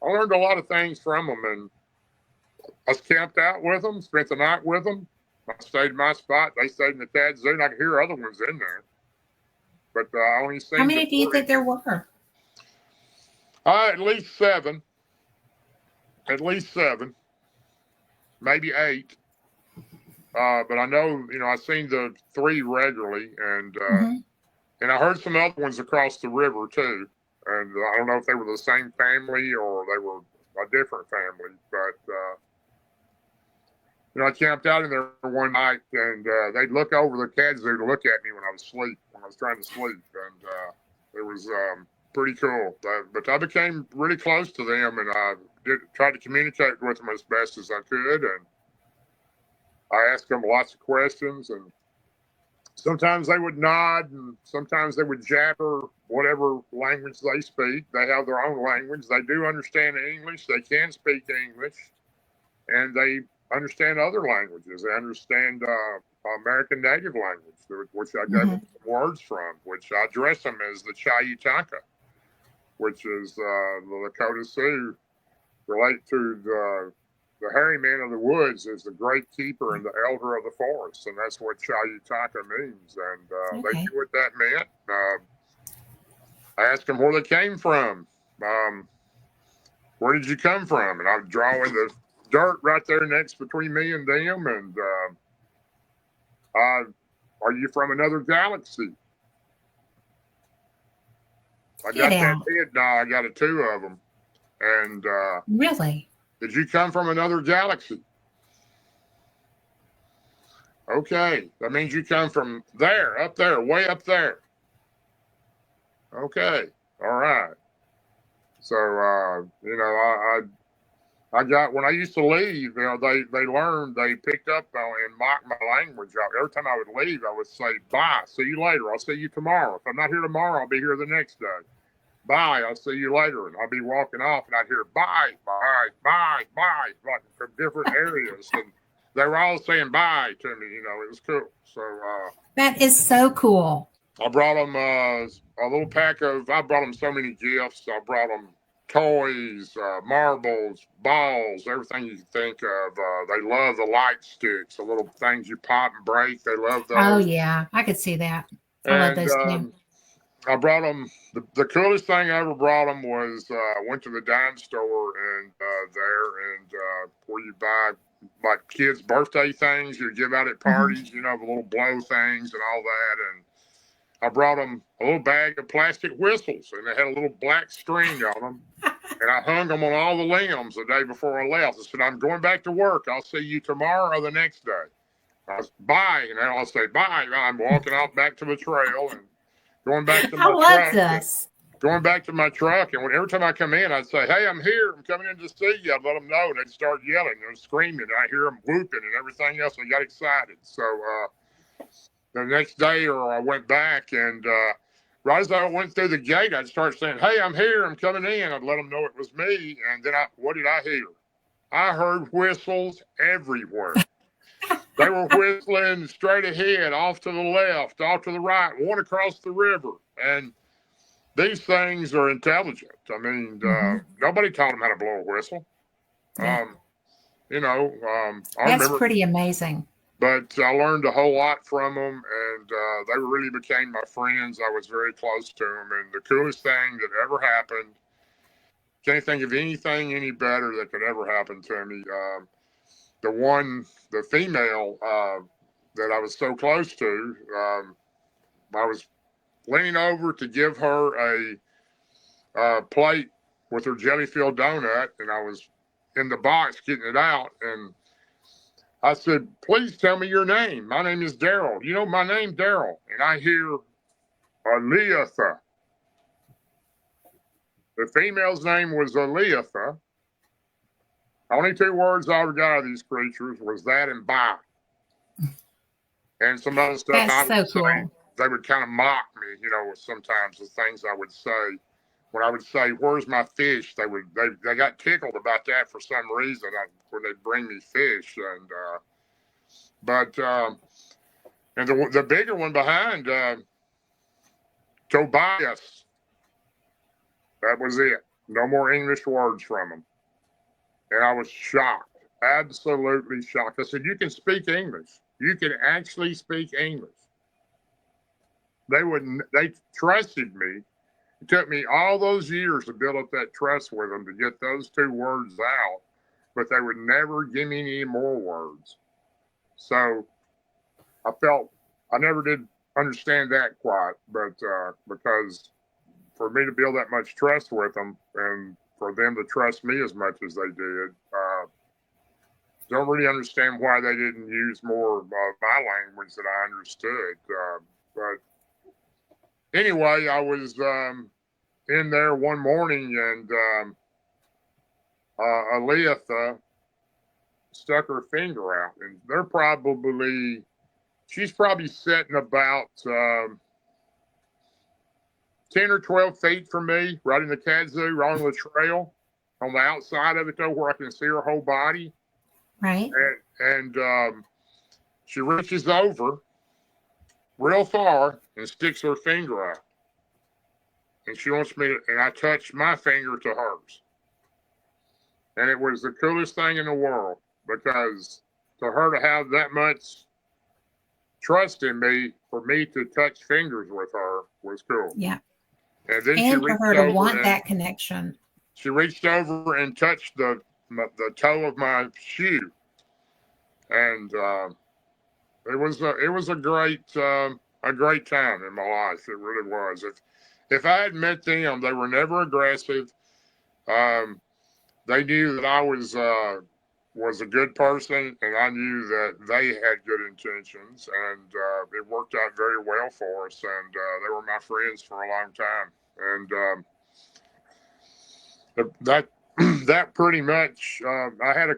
I learned a lot of things from them, and I camped out with them, spent the night with them. I stayed in my spot. They stayed in the kazoo, and I could hear other ones in there. But I only seen How many do you think there were? At least 7. At least 7. Maybe 8. But I know, I seen the 3 regularly, and I heard some other ones across the river too. And I don't know if they were the same family or they were a different family. But I camped out in there one night, and they'd look over the kazoo to look at me when I was trying to sleep, and it was pretty cool. But I became really close to them, and I tried to communicate with them as best as I could, and I asked them lots of questions, and sometimes they would nod, and sometimes they would jabber whatever language they speak. They have their own language. They do understand English. They can speak English, and they understand other languages. They understand American Native language, which I gave them some words from, which I address them as the Chayutanka, which is the Lakota Sioux relate to the hairy man of the woods is the great keeper and the elder of the forest, and that's what Chayutanka means. And they knew what that meant. I asked them where they came from. Where did you come from? And I was drawing the dirt right there next between me and them. And are you from another galaxy? I got that head now. I got 2 of them. And really, did you come from another galaxy? Okay, that means you come from there, up there, way up there. Okay, all right. So I got, when I used to leave, they learned, they picked up and mocked my language. Every time I would leave, I would say, bye, see you later. I'll see you tomorrow. If I'm not here tomorrow, I'll be here the next day. Bye, I'll see you later. And I'll be walking off, and I'd hear bye, bye, bye, bye, like from different areas. And they were all saying bye to me. It was cool. So That is so cool. I brought them a little pack of. I brought them so many gifts. I brought them toys, marbles, balls, everything you can think of. They love the light sticks, the little things you pop and break. They love Oh those. yeah, I could see that. I love And those too. I brought them. The coolest thing I ever brought them was went to the dime store and there and where you buy like kids' birthday things you give out at Hmm. parties. The little blow things and all that. And I brought them a little bag of plastic whistles, and they had a little black string on them. And I hung them on all the limbs the day before I left. I said, I'm going back to work. I'll see you tomorrow or the next day. Bye. And I'll say, bye. I'm walking out back to the trail and going back to I my love truck. And this. going back to my truck. And every time I come in, I'd say, hey, I'm here. I'm coming in to see you. I'd let them know. And they'd start yelling and screaming. And I hear them whooping and everything else. And I got excited. So the next day, or I went back and right as I went through the gate, I'd start saying, hey, I'm here, I'm coming in. I'd let them know it was me. And then what did I hear? I heard whistles everywhere. They were whistling straight ahead, off to the left, off to the right, one across the river. And these things are intelligent. I mean, Hmm. nobody taught them how to blow a whistle. Yeah, Um, I that's remember, pretty amazing. but I learned a whole lot from them, and they really became my friends. I was very close to them, and the coolest thing that ever happened. Can't think of anything any better that could ever happen to me. The female that I was so close to, I was leaning over to give her a plate with her jelly filled donut, and I was in the box getting it out, and I said, please tell me your name. My name is Daryl. You know my name, Daryl. And I hear Aleatha. The female's name was Aleatha. Only two words I ever got out of these creatures was that and bye. And some other stuff That's I would so say. cool. They would kind of mock me, sometimes the things I would say. When I would say, where's my fish? They got tickled about that for some reason when they'd bring me fish. And the bigger one behind, Tobias. That was it. No more English words from him. And I was shocked, absolutely shocked. I said, you can speak English. You can actually speak English. They trusted me. It took me all those years to build up that trust with them to get those two words out, but they would never give me any more words. So I never did understand that quite, but because for me to build that much trust with them and for them to trust me as much as they did, don't really understand why they didn't use more of my language that I understood. But anyway, I was in there one morning and Aaliyah stuck her finger out, and she's probably sitting about 10 or 12 feet from me, right in the kazoo, right on the trail, on the outside of it, though, where I can see her whole body. Right. And she reaches over real far and sticks her finger out. And she wants me to, and I touch my finger to hers. And it was the coolest thing in the world because to her to have that much trust in me, for me to touch fingers with her was cool. Yeah. And then And for her to want that connection. she reached over and touched the toe of my shoe, and it was a great time in my life. It really was. If I had met them, they were never aggressive. Um, they knew that I was a good person, and I knew that they had good intentions, and it worked out very well for us. And they were my friends for a long time. And that that pretty much. I had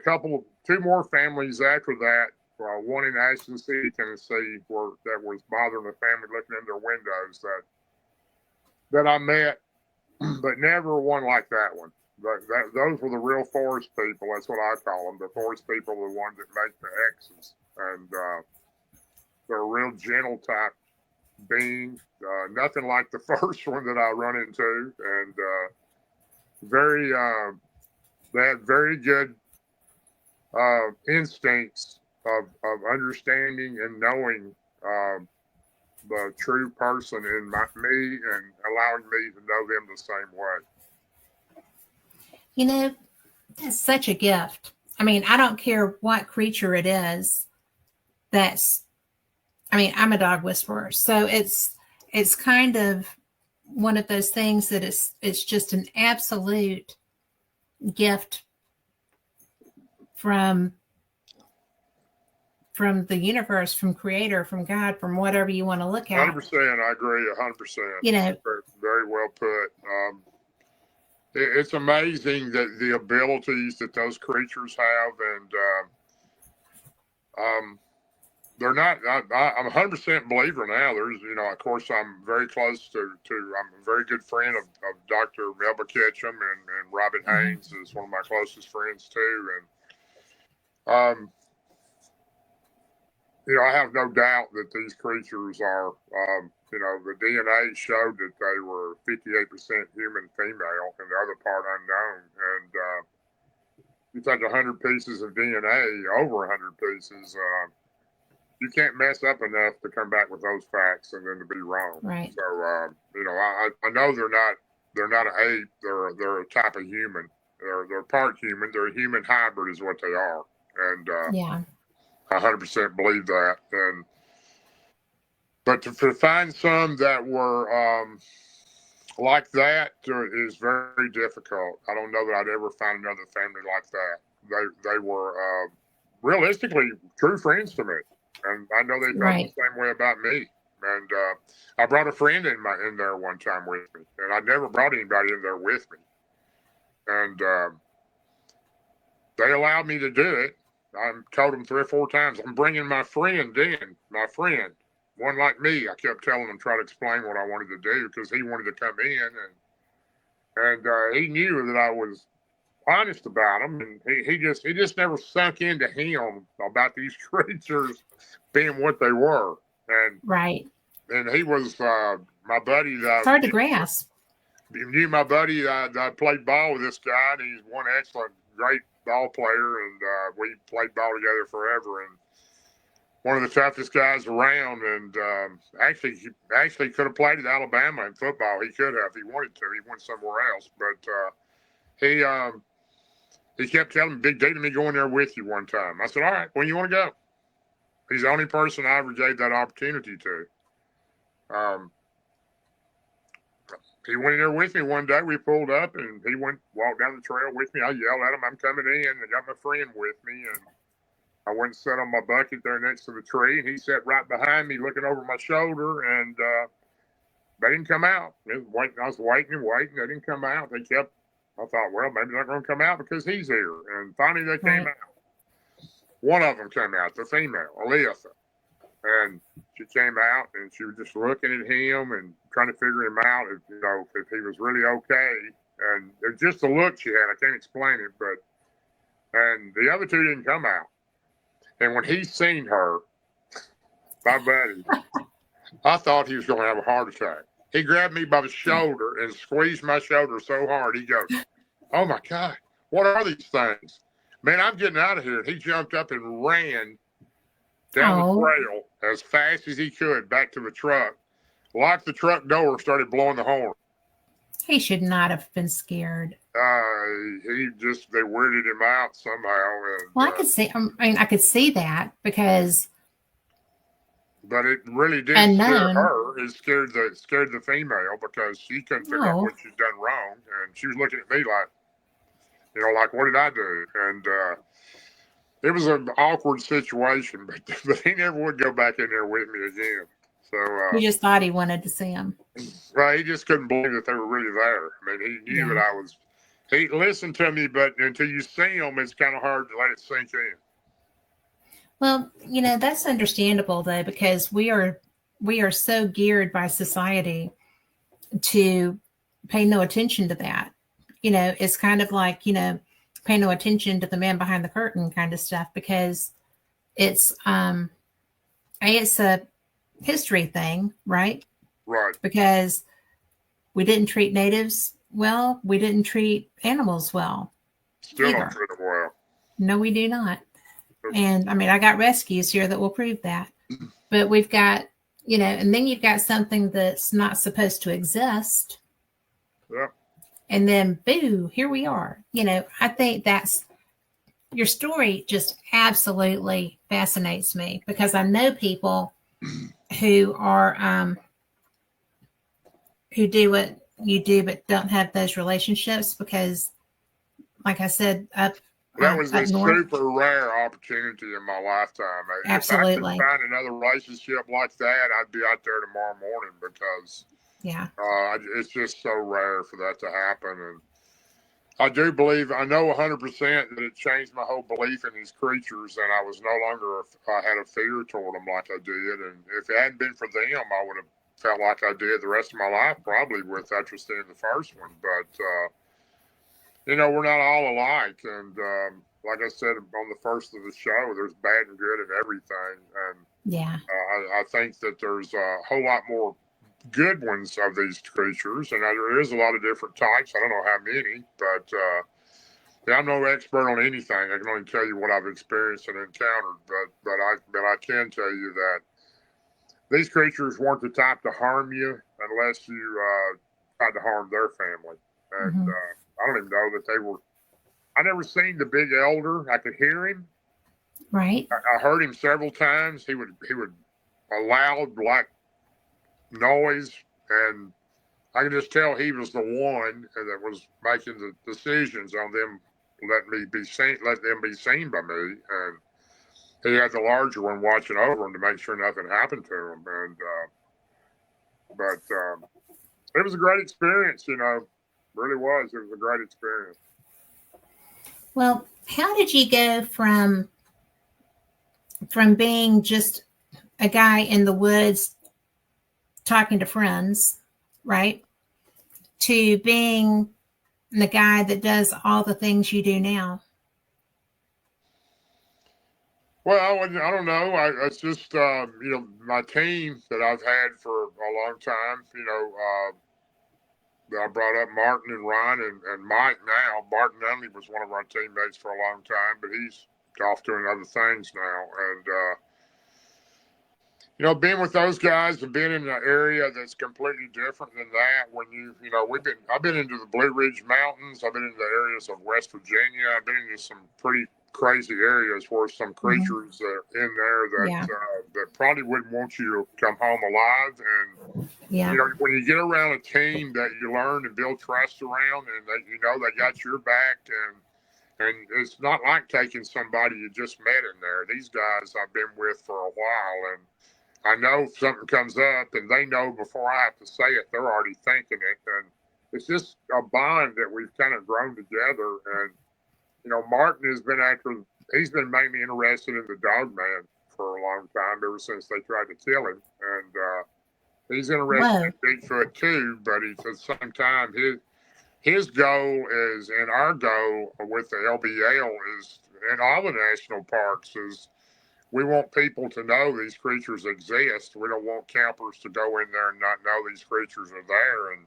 two more families after that. One in Ashton City, Tennessee, that was bothering the family looking in their windows that I met, but never one like that one. those were the real forest people. That's what I call them. The forest people are the ones that make the X's, and they're a real gentle type being. Nothing like the first one that I run into, and very they had very good instincts of understanding and knowing the true person in me and allowing me to know them the same way. You know, that's such a gift. I mean, I don't care what creature it is. I'm a dog whisperer, so it's kind of one of those things that it's just an absolute gift from the universe, from creator, from God, from whatever you want to look at. 100%. I agree. 100%. Very, very well put. It's amazing that the abilities that those creatures have, and they're not. I'm 100% believer now. There's, of course, I'm very close to. I'm a very good friend of Dr. Melba Ketchum, and Robin Haynes is one of my closest friends too, and I have no doubt that these creatures are, the DNA showed that they were 58% human female and the other part unknown. And you take 100 pieces of DNA, over 100 pieces, you can't mess up enough to come back with those facts and then to be wrong. Right. So, I know they're not an ape. They're a type of human. They're part human. They're a human hybrid is what they are. And, yeah. I 100% believe that, but to find some that were like that is very difficult. I don't know that I'd ever find another family like that. They were realistically true friends to me, and I know they felt the same way about me. And I brought a friend in there one time with me, and I never brought anybody in there with me, and they allowed me to do it. I told them 3 or 4 times, I'm bringing my friend in, one like me. I kept telling him, try to explain what I wanted to do because he wanted to come in, and he knew that I was honest about him, and he just never sunk into him about these creatures being what they were, and and he was my buddy. It's hard to grasp. You knew my buddy. I played ball with this guy, and he's one excellent, great ball player, and we played ball together forever, and one of the toughest guys around, and he actually could have played at Alabama in football. He could have if he wanted to. He went somewhere else, but he kept telling me, Big D, let me go in there with you one time. I said, all right, when you want to go? He's the only person I ever gave that opportunity to. He went in there with me one day. We pulled up, and he walked down the trail with me. I yelled at him, I'm coming in, and got my friend with me. And I went and sat on my bucket there next to the tree, and he sat right behind me looking over my shoulder, and they didn't come out. I was waiting and waiting. They didn't come out. I thought, well, maybe they're not going to come out because he's here. And finally they came out. One of them came out, the female, Alyssa. And she came out, and she was just looking at him and trying to figure him out, if he was really okay. And it's just the look she had. I can't explain it, and the other 2 didn't come out. And when he seen her, my buddy, I thought he was going to have a heart attack. He grabbed me by the shoulder and squeezed my shoulder so hard. He goes, oh my God, what are these things? Man, I'm getting out of here. And he jumped up and ran down the trail as fast as he could back to the truck, locked the truck door, started blowing the horn. He should not have been scared. They weirded him out somehow. And, well, I could see that because. But it really did scare her. It scared the female because she couldn't figure out what she'd done wrong, and she was looking at me like, what did I do? And it was an awkward situation, but he never would go back in there with me again. So he just thought he wanted to see him. Right, he just couldn't believe that they were really there. I mean, he knew that I was. He listened to me, but until you see him, it's kind of hard to let it sink in. Well, that's understandable though, because we are so geared by society to pay no attention to that. it's kind of like, pay no attention to the man behind the curtain kind of stuff, because it's it's a history thing, right? Right. Because we didn't treat natives well, we didn't treat animals well Still don't either. treat them well. No, we do not. And I mean, I got rescues here that will prove that. But we've got, and then you've got something that's not supposed to exist. Yeah. And then, boo, here we are. I think that's your story just absolutely fascinates me, because I know people who are, who do what you do, but don't have those relationships because, like I said, That was a up north. super rare opportunity in my lifetime. If I could Absolutely. find another relationship like that, I'd be out there tomorrow morning, because Yeah. it's just so rare for that to happen. And I do believe, I know 100% that it changed my whole belief in these creatures, and I was no longer, I had a fear toward them like I did. And if it hadn't been for them, I would have felt like I did the rest of my life, probably, with after seeing the first one. But, we're not all alike. And like I said on the first of the show, there's bad and good in everything. And Yeah. I think that there's a whole lot more good ones of these creatures, and there is a lot of different types. I don't know how many, but I'm no expert on anything. I can only tell you what I've experienced and encountered. But I can tell you that these creatures weren't the type to harm you unless you tried to harm their family. And Mm-hmm. I don't even know that they were. I never seen the big elder. I could hear him. Right. I heard him several times. He would a loud black noise, and I can just tell he was the one that was making the decisions on them let them be seen by me, and he had the larger one watching over him to make sure nothing happened to him. And but it was a great experience, really was. It was a great experience. Well, how did you go from being just a guy in the woods talking to friends, right, to being the guy that does all the things you do now? Well, I don't know. It's just my team that I've had for a long time. I brought up Martin and Ryan and Mike now. Martin Nunley was one of our teammates for a long time, but he's off doing other things now. And being with those guys and being in an area that's completely different than that, when I've been into the Blue Ridge Mountains, I've been into the areas of West Virginia, I've been into some pretty crazy areas where some creatures are in there that probably wouldn't want you to come home alive. And when you get around a team that you learn and build trust around, and they got your back, and it's not like taking somebody you just met in there. These guys I've been with for a while, and I know if something comes up, and they know before I have to say it, they're already thinking it. And it's just a bond that we've kind of grown together. And, Martin he's been mainly interested in the dog man for a long time, ever since they tried to kill him. And he's interested Whoa. in Bigfoot too, but at the same time, his goal is, and our goal with the LBL is, in all the national parks, is we want people to know these creatures exist. We don't want campers to go in there and not know these creatures are there, and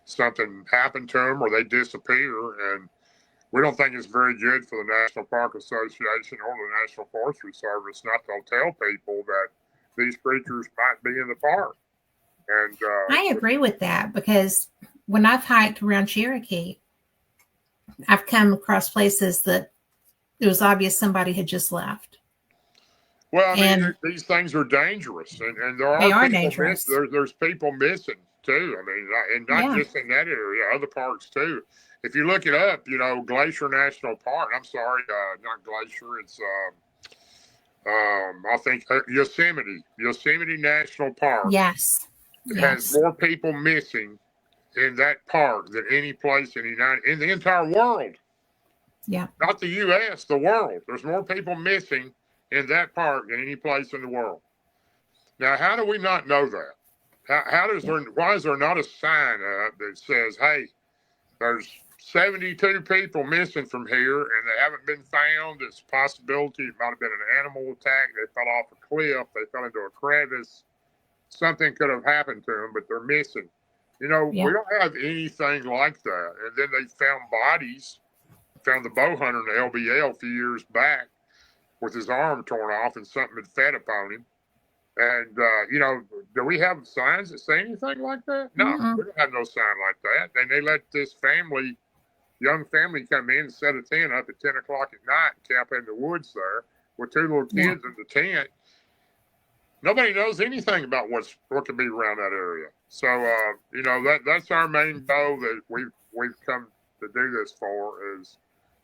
something happened to them or they disappear. And we don't think it's very good for the National Park Association or the National Forestry Service not to tell people that these creatures might be in the park. And I agree with that, because when I've hiked around Cherokee, I've come across places that it was obvious somebody had just left. Well, I mean, these things are dangerous, and there are people dangerous. There's people missing too. I mean, and not just in that area, other parks too. If you look it up, Glacier National Park. I'm sorry, not Glacier. It's I think Yosemite National Park. Yes. Has more people missing in that park than any place in the entire world. Yeah. Not the U.S., the world. There's more people missing in that park than any place in the world. Now, how do we not know that? Why is there not a sign up that says, hey, there's 72 people missing from here, and they haven't been found. It's a possibility it might have been an animal attack. They fell off a cliff. They fell into a crevice. Something could have happened to them, but they're missing. You know, we Yeah. don't have anything like that. And then they found bodies. Found the bow hunter in the LBL a few years back with his arm torn off and something had fed upon him. And, you know, do we have signs that say anything like that? No, we don't have no sign like that. And they let this family, young family, come in and set a tent up at 10 o'clock at night and camp in the woods there with two little kids in the tent. Nobody knows anything about what could be around that area. So, you know, that's our main goal that we've come to do this for, is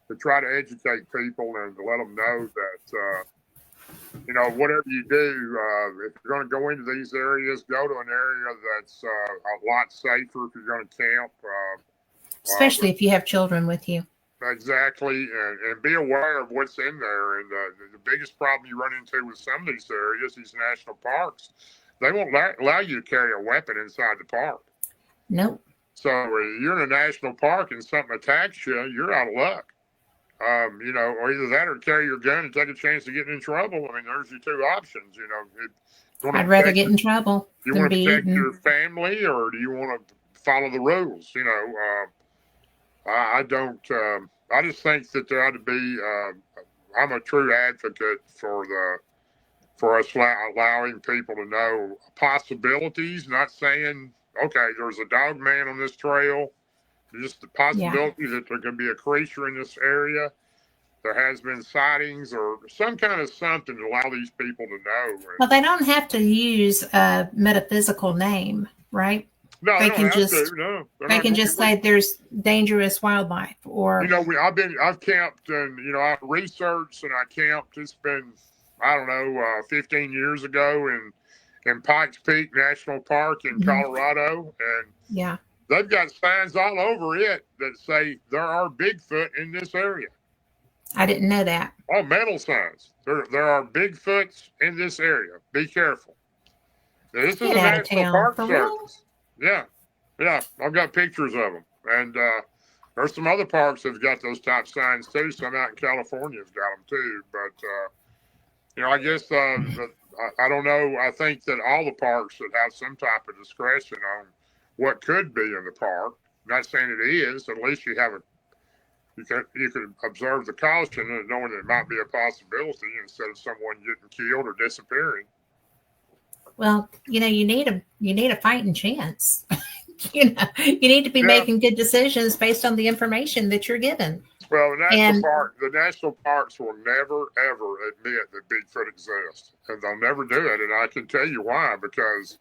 to try to educate people and to let them know that, you know, whatever you do, if you're going to go into these areas, go to an area that's a lot safer if you're going to camp. Especially if you have children with you. Exactly, and be aware of what's in there. And the biggest problem you run into with some of these areas, these national parks, they won't allow you to carry a weapon inside the park. Nope. So you're in a national park and something attacks you, you're out of luck. You know, or either that or carry your gun and take a chance of getting in trouble. I mean, there's your two options. You know, I'd rather get in trouble. You want to protect your family, or do you want to follow the rules? You know, I don't. I just think that there ought to be. I'm a true advocate for us allowing people to know possibilities. Not saying, okay, there's a dog man on this trail. Just the possibility that there could be a creature in this area. There has been sightings or some kind of something to allow these people to know. Well, they don't have to use a metaphysical name, right? No, they don't can have just to. No, they can just say there's dangerous wildlife, or you know, I've camped, and you know, I researched and I camped. It's been, I don't know, 15 years ago in Pikes Peak National Park in Colorado, and they've got signs all over it that say there are Bigfoot in this area. I didn't know that. Oh, metal signs. There are Bigfoots in this area. Be careful. Now, this is a National Park Service. Yeah. I've got pictures of them. And there's some other parks that have got those type signs too. Some out in California have got them too. But, you know, I guess I don't know. I think that all the parks should have some type of discretion on what could be in the park. I'm not saying it is. At least you have you could observe the caution and knowing that it might be a possibility instead of someone getting killed or disappearing. Well, you know, you need a fighting chance. You know, you need to be making good decisions based on the information that you're given. Well, the national parks will never ever admit that Bigfoot exists, and they'll never do it. And I can tell you why, because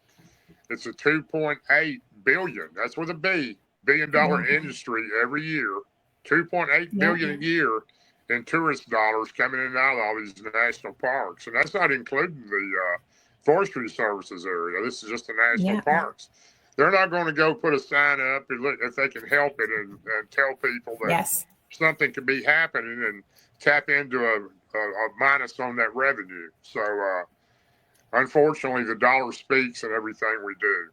it's a 2.8 billion. That's with a B, $1 billion industry every year. 2.8 billion a year in tourist dollars coming in and out of all these national parks, and that's not including the forestry services area. This is just the national parks. They're not going to go put a sign up if they can help it and tell people that something could be happening and tap into a minus on that revenue. So, unfortunately, the dollar speaks in everything we do.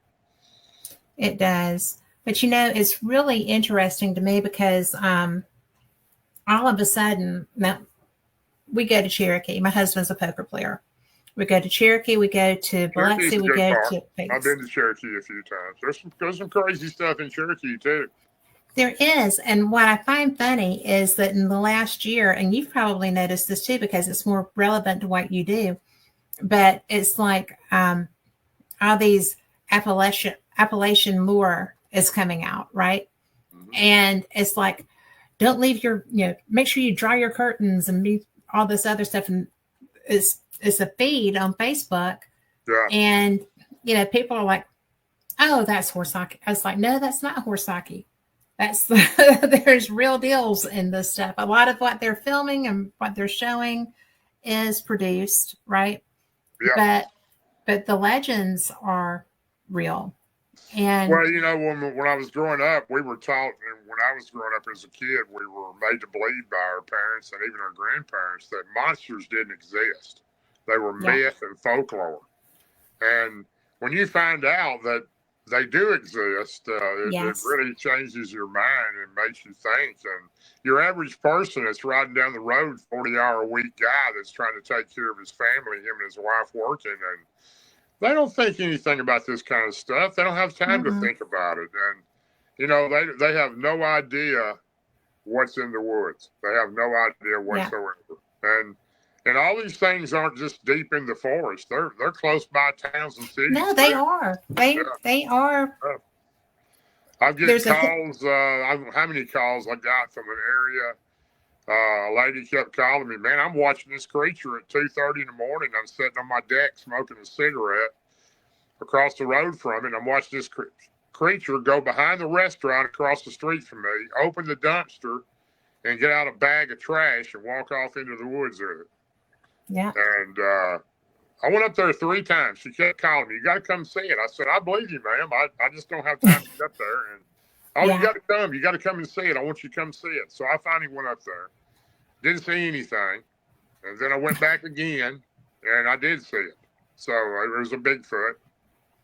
It does. But, you know, it's really interesting to me because all of a sudden, now we go to Cherokee. My husband's a poker player. We go to Cherokee. We go to Biloxi. We go to Vegas. I've been to Cherokee a few times. There's some crazy stuff in Cherokee, too. There is. And what I find funny is that in the last year, and you've probably noticed this, too, because it's more relevant to what you do, but it's like all these Appalachian lore is coming out, right? And it's like, don't leave make sure you dry your curtains and all this other stuff. And it's a feed on Facebook. Yeah. And, you know, people are like, oh, that's Horsaki. I was like, no, that's not Horsaki. That's there's real deals in this stuff. A lot of what they're filming and what they're showing is produced, right? Yeah. But the legends are real. And well, you know, when I was growing up, we were taught, and when I was growing up as a kid, we were made to believe by our parents and even our grandparents that monsters didn't exist. They were myth and folklore. And when you find out that they do exist. It Yes. really changes your mind and makes you think. And your average person that's riding down the road, 40-hour-a-week guy that's trying to take care of his family, him and his wife working, and they don't think anything about this kind of stuff. They don't have time to Mm-mm. think about it. And, they have no idea what's in the woods. They have no idea Yeah. whatsoever. And all these things aren't just deep in the forest. They're close by towns and cities No, they too. are. Yeah. They are. Yeah. I'm getting There's a calls. How many calls I got from an area? A lady kept calling me. Man, I'm watching this creature at 2:30 in the morning. I'm sitting on my deck smoking a cigarette across the road from it. I'm watching this creature go behind the restaurant across the street from me, open the dumpster, and get out a bag of trash and walk off into the woods with it. yeah. And I went up there 3 times. She kept calling me. You got to come see it. I said, I believe you, ma'am. I just don't have time to get up there. And oh, you Yeah. got to come. You got to come and see it. I want you to come see it. So I finally went up there. Didn't see anything. And then I went back again, and I did see it. So it was a Bigfoot.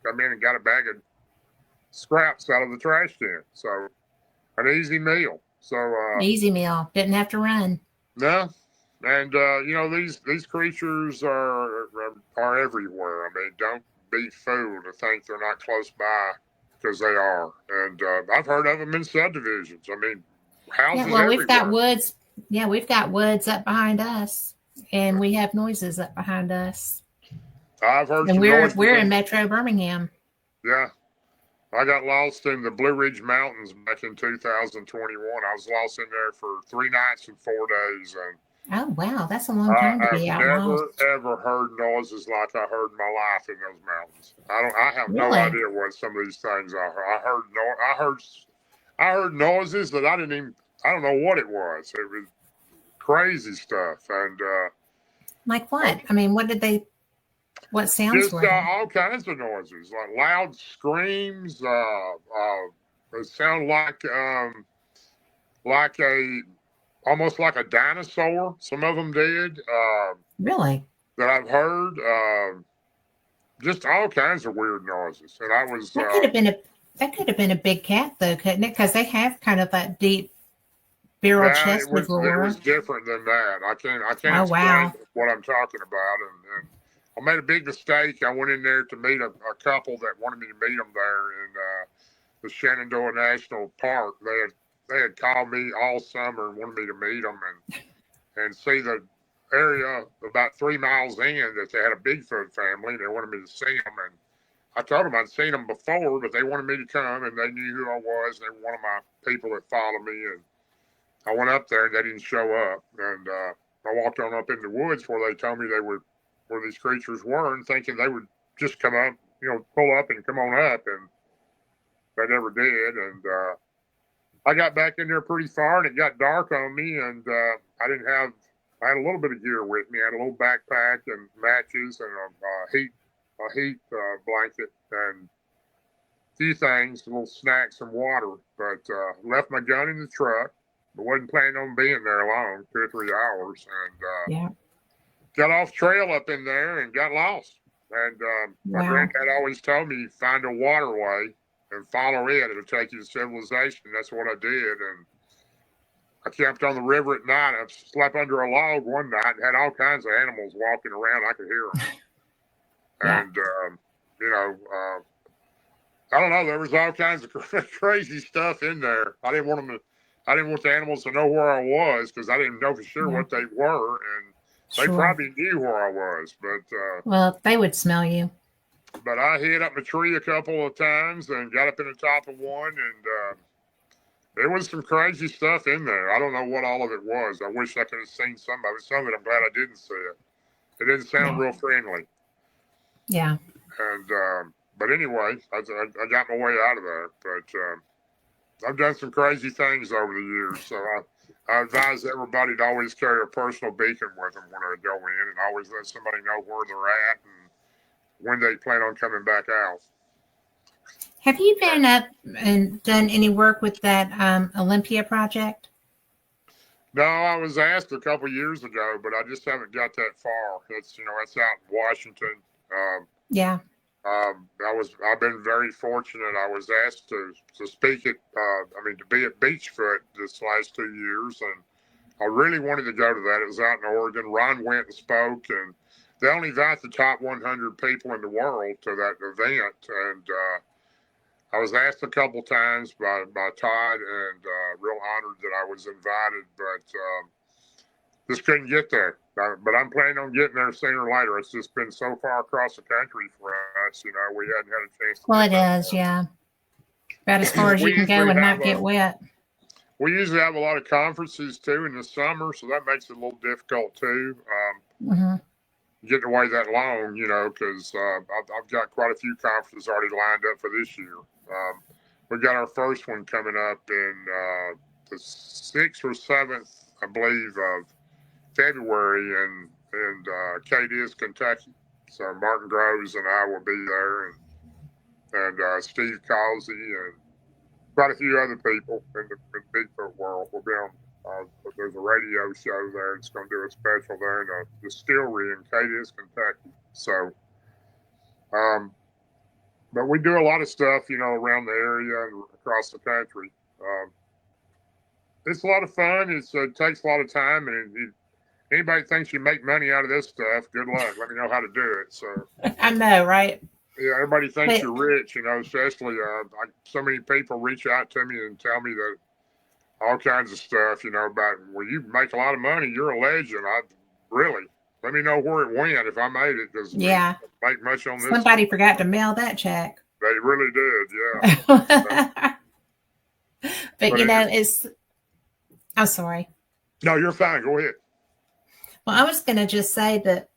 Come in and got a bag of scraps out of the trash can. So an easy meal. So Easy meal. Didn't have to run. no, and these creatures are everywhere. I mean, don't be fooled to think they're not close by because they are. And I've heard of them in subdivisions. I mean, Yeah. houses Well, we've got everywhere. woods. Yeah, we've got woods up behind us, and we have noises up behind us. I've heard And some we're noises. we're in Metro Birmingham. Yeah, I got lost in the Blue Ridge Mountains back in 2021. I was lost in there for 3 nights and 4 days, and Oh wow, that's a long time to I've be out never lost. ever heard noises like I heard in my life in those mountains. I have no Really? idea what some of these things are. I heard noises that I don't know what it was. It was crazy stuff, and Like what? I mean, what sounds just were they? all kinds of noises, like loud screams. It sounded like a almost like a dinosaur. Some of them did Really? that I've heard. Just all kinds of weird noises, and I was That could have been a big cat though, couldn't it? Because they have kind of that deep barrel yeah, chest with it roar. was different than that. I can't Oh explain wow. what I'm talking about, and I made a big mistake. I went in there to meet a couple that wanted me to meet them there in the Shenandoah National Park. They had called me all summer and wanted me to meet them and see the area about 3 miles in that they had a Bigfoot family, and they wanted me to see them. And I told them I'd seen them before, but they wanted me to come, and they knew who I was. They were one of my people that followed me, and I went up there, and they didn't show up. And I walked on up in the woods where they told me where these creatures were, and thinking they would just come up, pull up and come on up, and they never did. And I got back in there pretty far, and it got dark on me, and I had a little bit of gear with me. I had a little backpack and matches and a heat blanket and a few things, a little snacks and water. But left my gun in the truck. But wasn't planning on being there long, 2 or 3 hours, and Yeah. got off trail up in there and got lost. And my Wow. granddad always told me find a waterway and follow it. It'll take you to civilization. That's what I did, and I camped on the river at night. I slept under a log one night and had all kinds of animals walking around. I could hear them. Yeah. And, I don't know. There was all kinds of crazy stuff in there. I didn't want the animals to know where I was because I didn't know for sure Yeah. what they were. And they Sure. probably knew where I was. Well, they would smell you. But I hit up a tree a couple of times and got up in the top of one, and there was some crazy stuff in there. I don't know what all of it was. I wish I could have seen some of it. Some of it, I'm glad I didn't see it. It didn't sound Yeah. real friendly. Yeah. And but anyway, I got my way out of there. But I've done some crazy things over the years, so I advise everybody to always carry a personal beacon with them when they go in, and always let somebody know where they're at and when they plan on coming back out. Have you been up and done any work with that Olympia project? No, I was asked a couple years ago, but I just haven't got that far. That's out in Washington. Yeah. I've been very fortunate. I was asked to speak at, to be at Beachfoot this last 2 years, and I really wanted to go to that. It was out in Oregon. Ron went and spoke, and they only invite the top 100 people in the world to that event. And I was asked a couple times by Todd, and real honored that I was invited, but just couldn't get there. But I'm planning on getting there sooner or later. It's just been so far across the country for us. We hadn't had a chance to Well, get it there. is, yeah. About as far as We you can go usually and have not get wet. we usually have a lot of conferences too in the summer, so that makes it a little difficult too. Mm-hmm. Getting away that long, because I've got quite a few conferences already lined up for this year. We've got our first one coming up in the 6th or 7th, I believe, of February in Cadiz, Kentucky. So Martin Groves and I will be there, and Steve Causey and quite a few other people in the Bigfoot world will be on. There's a radio show there that's going to do a special there in a distillery in Cadiz, Kentucky. So, but we do a lot of stuff, around the area and across the country. It's a lot of fun. It takes a lot of time, and anybody thinks you make money out of this stuff, good luck. Let me know how to do it. So I know, right? yeah, everybody thinks But you're rich, especially so many people reach out to me and tell me that all kinds of stuff, about, well, you make a lot of money, you're a legend. Really, let me know where it went if I made it, because we yeah, don't make much on this somebody stuff. forgot to mail that check. They really did, yeah. But But it's. I'm sorry. no, you're fine. Go ahead. Well, I was going to just say that,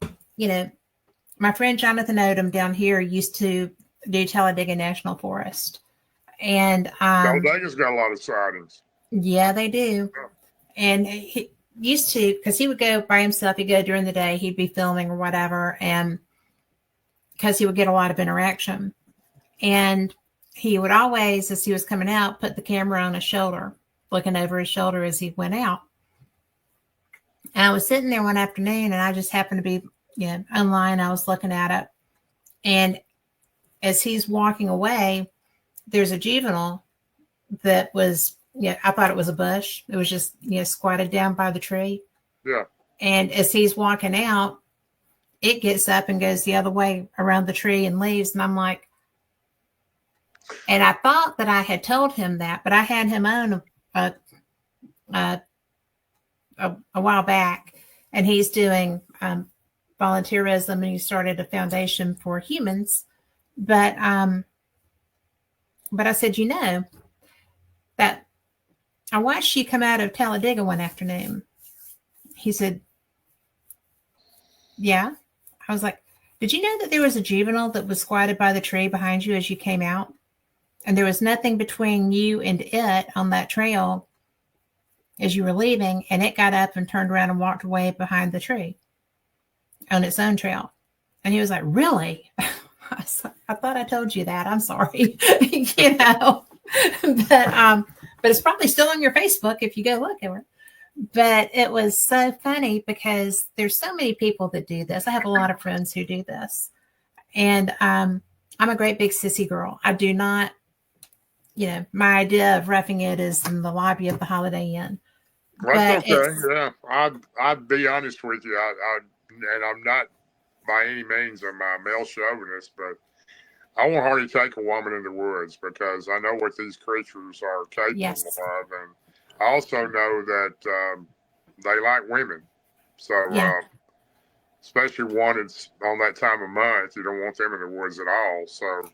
my friend Jonathan Odom down here used to do Talladega National Forest. And Talladega's got a lot of sightings. yeah, they do. Yeah. And he used to, because he would go by himself, he'd go during the day, he'd be filming or whatever, and because he would get a lot of interaction. And he would always, as he was coming out, put the camera on his shoulder, looking over his shoulder as he went out. And I was sitting there one afternoon, and I just happened to be, online. I was looking at it, and as he's walking away, there's a juvenile that was, I thought it was a bush. It was just, squatted down by the tree. Yeah. And as he's walking out, it gets up and goes the other way around the tree and leaves. And I'm like, and I thought that I had told him that, but I had him on a while back, and he's doing volunteerism, and he started a foundation for humans. But I said, that I watched you come out of Talladega one afternoon. He said, yeah. I was like, did you know that there was a juvenile that was squatted by the tree behind you as you came out? And there was nothing between you and it on that trail as you were leaving, and it got up and turned around and walked away behind the tree on its own trail. And he was like, really? I thought I told you that. I'm sorry. But it's probably still on your Facebook if you go look at it. But it was so funny because there's so many people that do this. I have a lot of friends who do this. And I'm a great big sissy girl. I do not, my idea of roughing it is in the lobby of the Holiday Inn. That's okay. Yeah. I'd be honest with you. And I'm not by any means a male chauvinist, but I won't hardly take a woman in the woods because I know what these creatures are capable of. And I also know that they like women. So, especially one that's on that time of month, you don't want them in the woods at all. So,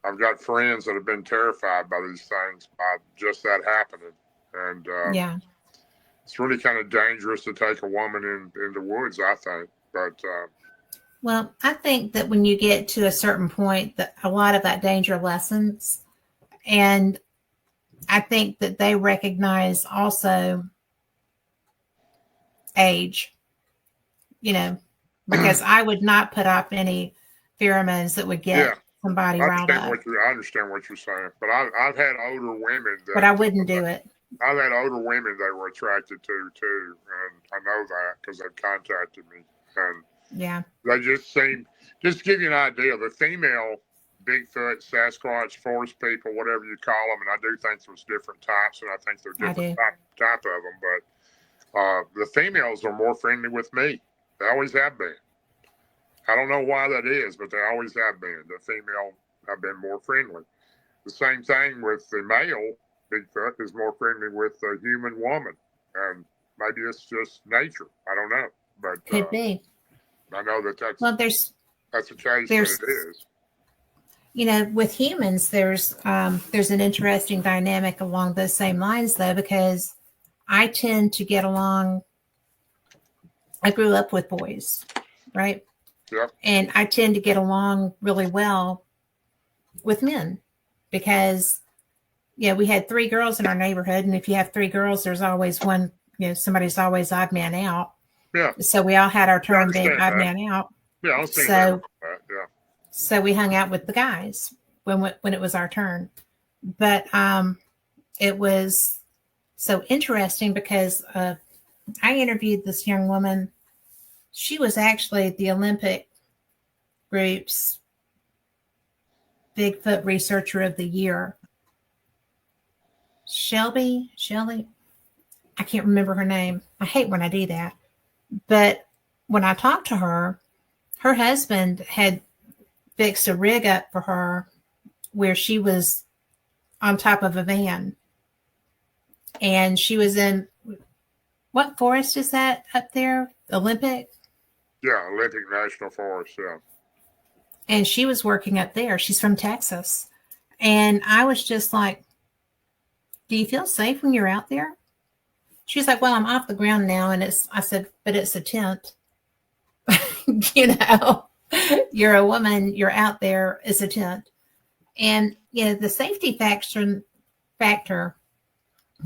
I've got friends that have been terrified by these things, by just that happening. And it's really kind of dangerous to take a woman in the woods, I think. But well, I think that when you get to a certain point, that a lot of that danger lessens. And I think that they recognize also age, because I would not put up any pheromones that would get somebody riled up. I understand what you're saying, but I've had older women but I wouldn't do it. I've had older women they were attracted to too, and I know that because they've contacted me. And Yeah. They just seem, just to give you an idea, the female Bigfoot, Sasquatch, forest people, whatever you call them, and I do think there's different types, and I think they're I different do. type of them, but the females are more friendly with me. They always have been. I don't know why that is, but they always have been. The female have been more friendly. The same thing with the male Bigfoot is more friendly with the human woman, and maybe it's just nature. I don't know, but Could be. I know that Well, that's the case that there's it is. with humans, there's an interesting dynamic along those same lines, though, because I tend to get along. I grew up with boys, right? Yep. And I tend to get along really well with men because, we had three girls in our neighborhood. And if you have three girls, there's always one, somebody's always odd man out. Yeah. So we all had our I turn being understand odd that. man out. Yeah, I understand So, that. Yeah. so we hung out with the guys when it was our turn. But it was so interesting because I interviewed this young woman. She was actually the Olympic group's Bigfoot Researcher of the Year. Shelby, I can't remember her name. I hate when I do that. But when I talked to her husband had fixed a rig up for her where she was on top of a van. And she was in, what forest is that up there? Olympic? Yeah, Olympic National Forest, yeah. And she was working up there. She's from Texas. And I was just like, do you feel safe when you're out there? She's like, well, I'm off the ground now. And I said, but it's a tent. You're a woman, you're out there, it's a tent. And, the safety factor,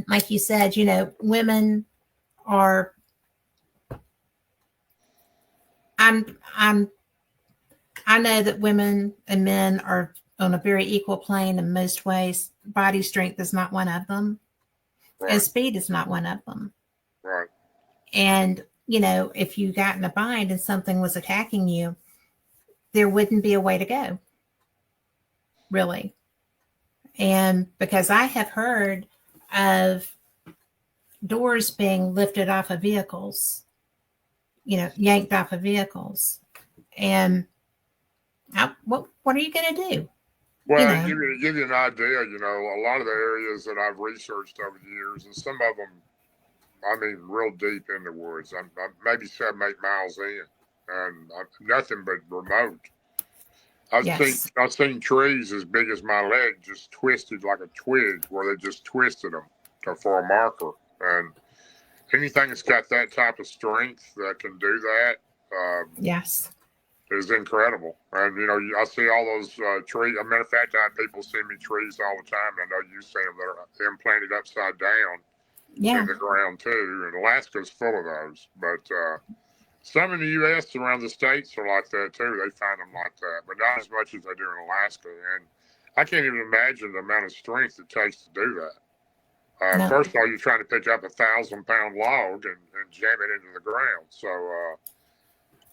like you said, women are, I'm I know that women and men are on a very equal plane in most ways. Body strength is not one of them, Right. and speed is not one of them. Right. And, if you got in a bind and something was attacking you, there wouldn't be a way to go, really. And because I have heard of doors being lifted off of vehicles, yanked off of vehicles. And what are you going to do? Well, give you an idea, a lot of the areas that I've researched over the years, and some of them, I mean, real deep in the woods. I'm maybe 7, 8 miles in, and nothing but remote. I've seen trees as big as my leg just twisted like a twig, where they just twisted them for a marker. And anything that's got that type of strength that can do that, yes, is incredible. And I see all those trees. As a matter of fact, I have people send me trees all the time. And I know you see them that are implanted upside down in the ground too. And Alaska's full of those, but some in the U.S. around the states are like that too. They find them like that, but not as much as they do in Alaska. And I can't even imagine the amount of strength it takes to do that. No. First of all, you're trying to pick up a 1,000-pound log and jam it into the ground. So,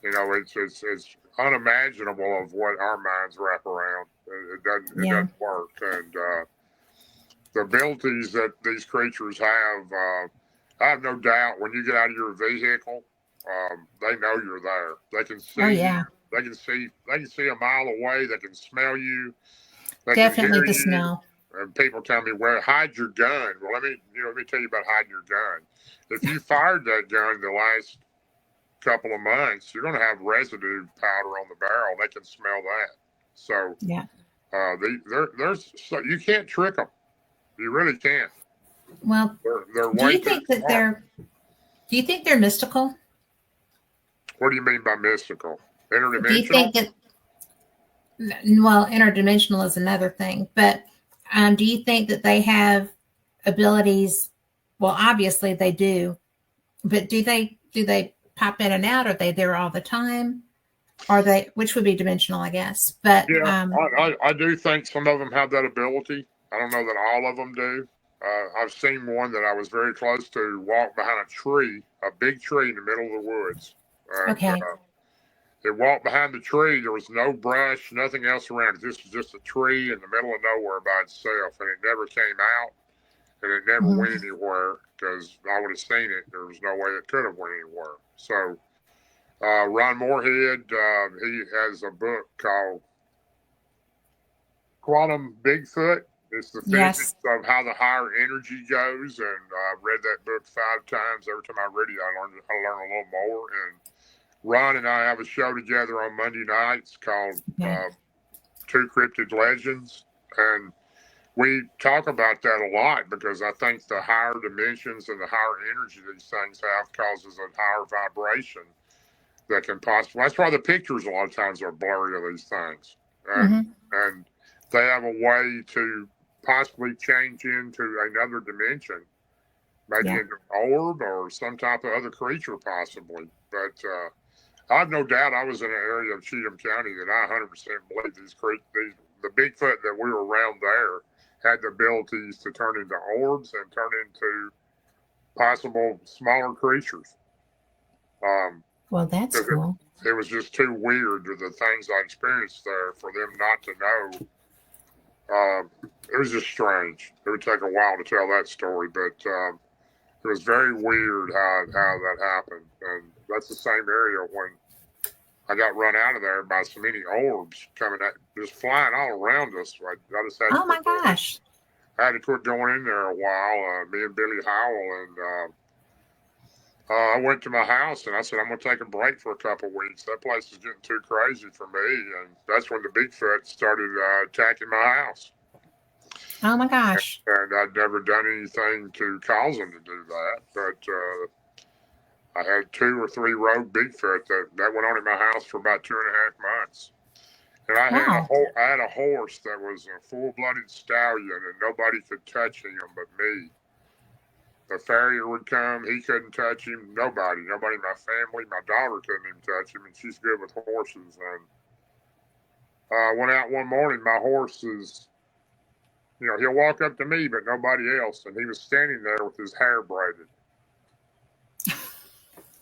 it's unimaginable of what our minds wrap around. It doesn't work. And the abilities that these creatures have, I have no doubt when you get out of your vehicle, they know you're there. They can see. Oh, yeah. They can see. They can see a mile away. They can smell you. They Definitely can hear the you. smell. And people tell me, "Well, hide your gun." Well, let me tell you about hiding your gun. If you fired that gun the last couple of months, you're going to have residue powder on the barrel. They can smell that. So, yeah, there's so you can't trick them. You really can't. Well, they're do way you too think that smart. do you think they're mystical? What do you mean by mystical? Interdimensional? Do you think that? Well, interdimensional is another thing, but do you think that they have abilities? Well, obviously they do, but do they pop in and out? Are they there all the time? Are they, which would be dimensional, I guess? But yeah, I do think some of them have that ability. I don't know that all of them do. I've seen one that I was very close to walk behind a tree, a big tree in the middle of the woods. And, okay, It walked behind the tree. There was no brush, nothing else around it. This was just a tree in the middle of nowhere by itself, and it never came out, and it never Mhm. went anywhere because I would have seen it. There was no way it could have went anywhere. So Ron Moorhead, he has a book called Quantum Bigfoot. It's the Yes. physics of how the higher energy goes, and I've read that book 5 times. Every time I read it, I learn a little more. And Ron and I have a show together on Monday nights called Okay. Two Cryptid Legends, and we talk about that a lot because I think the higher dimensions and the higher energy these things have causes a higher vibration that can possibly. That's why the pictures a lot of times are blurry of these things, Hmm. and they have a way to possibly change into another dimension, maybe Yeah. into an orb or some type of other creature, possibly. But I have no doubt I was in an area of Cheatham County that I 100% believe the Bigfoot that we were around there had the abilities to turn into orbs and turn into possible smaller creatures. Um, Well, that's 'Cause cool. it was just too weird to the things I experienced there for them not to know. It was just strange. It would take a while to tell that story, but it was very weird how that happened. And that's the same area when I got run out of there by so many orbs coming at, just flying all around us. I just had to Oh quit my going. gosh. I had to quit going in there a while. Me and Billy Howell, and I went to my house and I said I'm gonna take a break for a couple of weeks. That place is getting too crazy for me, and that's when the Bigfoot started attacking my house. Oh my gosh. And I'd never done anything to cause them to do that, but I had 2 or 3 rogue Bigfoot that went on in my house for about 2.5 months. And Wow. I had a horse that was a full-blooded stallion, and nobody could touch him but me. The farrier would come, he couldn't touch him. Nobody in my family, my daughter couldn't even touch him, and she's good with horses. And I went out one morning, my horse is, he'll walk up to me, but nobody else, and he was standing there with his hair braided.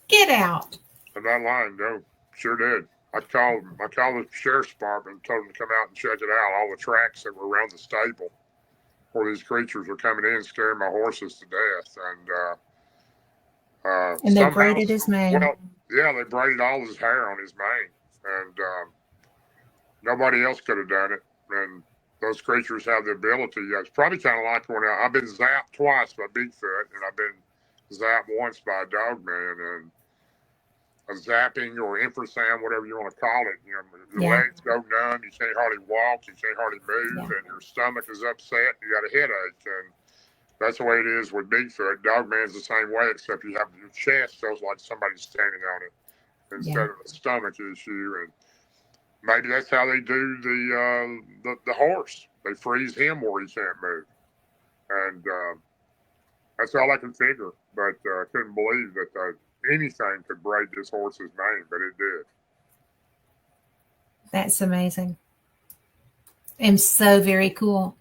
Get out. I'm not lying, no, sure did. I called the sheriff's department and told them to come out and check it out. All the tracks that were around the stable where these creatures were coming in, scaring my horses to death. And And they somehow, braided his mane. well, yeah, they braided all his hair on his mane, and nobody else could have done it. And those creatures have the ability. Yeah, it's probably kind of like when I've been zapped twice by Bigfoot, and I've been zapped once by a dog man, and a zapping or infrasound, whatever you want to call it. Your Yeah. legs go numb, you can't hardly walk, you can't hardly move, Yeah. and your stomach is upset, and you got a headache. And that's the way it is with Bigfoot. Dogman's the same way, except you have your chest feels like somebody's standing on it Yeah. instead of a stomach issue. And maybe that's how they do the horse. They freeze him where he can't move, and that's all I can figure. But I couldn't believe that anything could braid this horse's mane, but it did. That's amazing. And so very cool.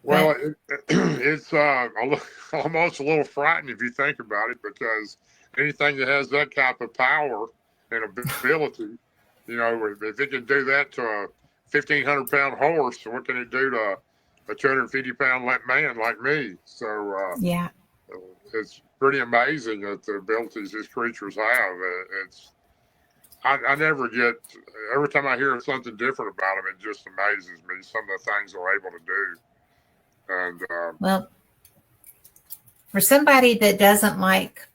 Well, But it's almost a little frightening if you think about it, because anything that has that type of power and ability, if it can do that to a 1,500-pound horse, what can it do to a 250-pound man like me? So yeah. it's pretty amazing that the abilities these creatures have. I never get, every time I hear something different about them, it just amazes me, some of the things they're able to do. And Well, for somebody that doesn't like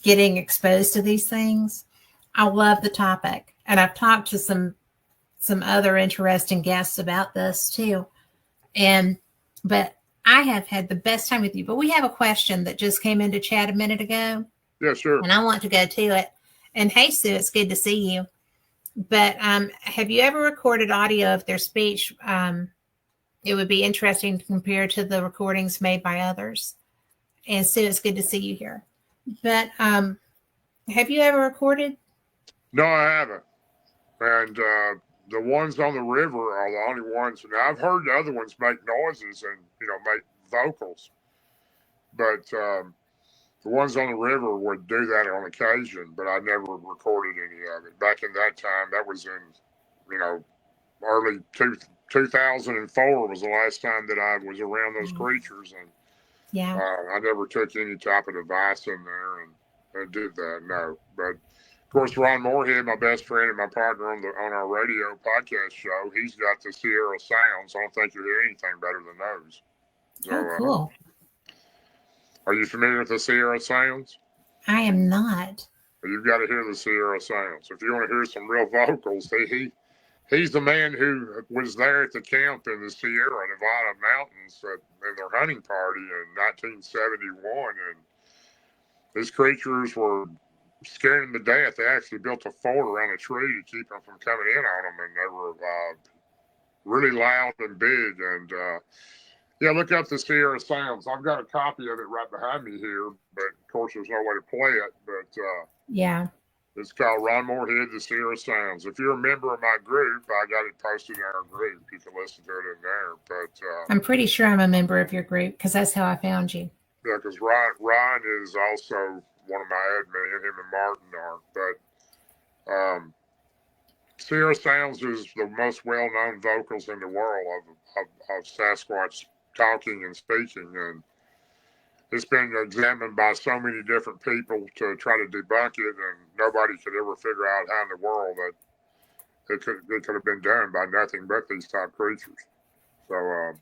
getting exposed to these things, I love the topic. And I've talked to some other interesting guests about this too. But I have had the best time with you. But we have a question that just came into chat a minute ago, yeah, sure. and I want to go to it. And hey, Sue, it's good to see you. But have you ever recorded audio of their speech? It would be interesting to compare to the recordings made by others. And Sue, it's good to see you here. But have you ever recorded? No, I haven't. And the ones on the river are the only ones. Now, I've heard the other ones make noises and, make vocals. But the ones on the river would do that on occasion, but I never recorded any of it. Back in that time, that was in, you know, early 2004 was the last time that I was around those creatures, and Yeah. I never took any type of device in there and did that. No, but of course, Ron Moorhead, my best friend and my partner on our radio podcast show, he's got the Sierra Sounds. I don't think you'll hear anything better than those. So, Oh, cool. are you familiar with the Sierra Sounds? I am not. You've got to hear the Sierra Sounds. If you want to hear some real vocals, he's the man who was there at the camp in the Sierra Nevada mountains in their hunting party in 1971, and these creatures were scaring them to death. They actually built a fort around a tree to keep them from coming in on them, and they were really loud and big. And yeah, look up the Sierra Sounds. I've got a copy of it right behind me here, but of course there's no way to play it. But yeah, it's called Ron Moorhead, the Sierra Sounds. If you're a member of my group, I got it posted in our group. You can listen to it in there. But I'm pretty sure I'm a member of your group because that's how I found you. Yeah, because Ron is also one of my admin. Him and Martin are. But Sierra Sounds is the most well-known vocals in the world of Sasquatch talking and speaking, and it's been examined by so many different people to try to debunk it, and nobody could ever figure out how in the world that it could have been done by nothing but these type creatures. So,